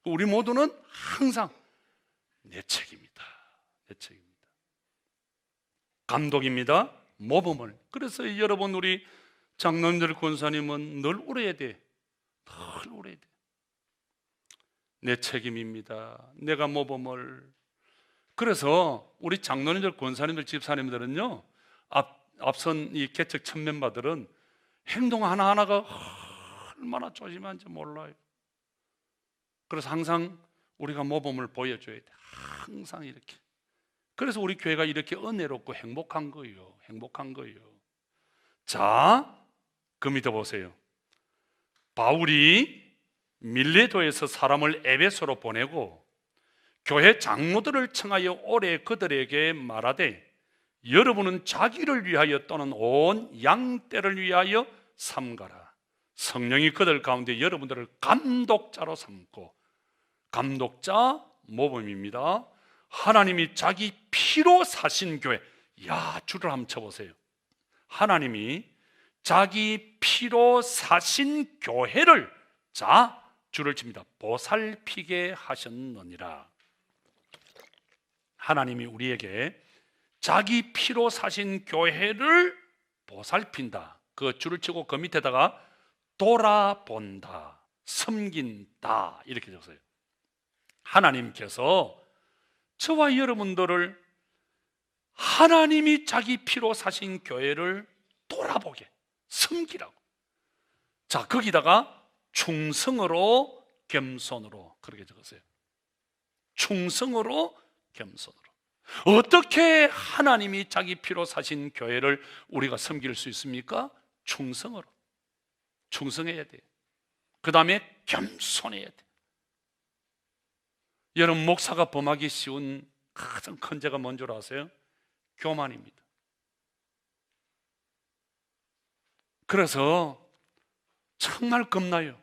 우리 모두는 항상 내 책임이다. 내 책임이다. 감독입니다. 모범을. 그래서 여러분, 우리 장로님들, 권사님은 늘 울어야 돼. 늘 울어야 돼. 내 책임입니다. 내가 모범을. 그래서 우리 장로님들, 권사님들, 집사님들은요, 앞선 이 개척 첫 멤버들은 행동 하나하나가 얼마나 조심한지 몰라요. 그래서 항상 우리가 모범을 보여줘야 돼. 항상 이렇게. 그래서 우리 교회가 이렇게 은혜롭고 행복한 거예요. 행복한 거예요. 자, 그 밑에 보세요. 바울이 밀레도에서 사람을 에베소로 보내고 교회 장로들을 청하여 오래 그들에게 말하되, 여러분은 자기를 위하여 또는 온 양떼를 위하여 삼가라. 성령이 그들 가운데 여러분들을 감독자로 삼고, 감독자 모범입니다. 하나님이 자기 피로 사신 교회. 야, 줄을 한번 쳐보세요. 하나님이 자기 피로 사신 교회를, 자, 줄을 칩니다. 보살피게 하셨느니라. 하나님이 우리에게 자기 피로 사신 교회를 보살핀다. 그 줄을 치고 그 밑에다가 돌아본다, 섬긴다, 이렇게 적었어요. 하나님께서 저와 여러분들을, 하나님이 자기 피로 사신 교회를 돌아보게, 섬기라고. 자, 거기다가 충성으로 겸손으로, 그렇게 적었어요. 충성으로 겸손으로. 어떻게 하나님이 자기 피로 사신 교회를 우리가 섬길 수 있습니까? 충성으로. 충성해야 돼요. 그 다음에 겸손해야 돼요. 여러분, 목사가 범하기 쉬운 가장 큰 죄가 뭔 줄 아세요? 교만입니다. 그래서 정말 겁나요.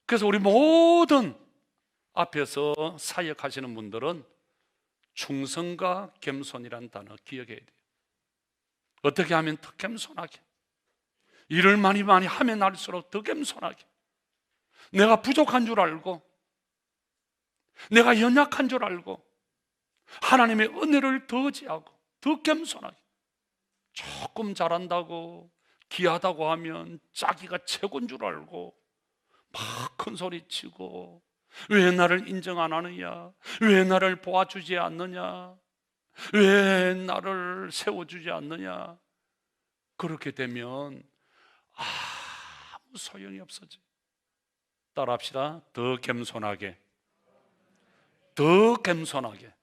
그래서 우리 모든 앞에서 사역하시는 분들은 충성과 겸손이란 단어 기억해야 돼요. 어떻게 하면 더 겸손하게, 일을 많이 하면 할수록 더 겸손하게, 내가 부족한 줄 알고, 내가 연약한 줄 알고, 하나님의 은혜를 더 의지하고, 더 겸손하게. 조금 잘한다고, 귀하다고 하면 자기가 최고인 줄 알고 막 큰 소리 치고, 왜 나를 인정 안 하느냐, 왜 나를 도와주지 않느냐, 왜 나를 세워주지 않느냐. 그렇게 되면 아무 소용이 없어져. 따라합시다. 더 겸손하게, 더 겸손하게.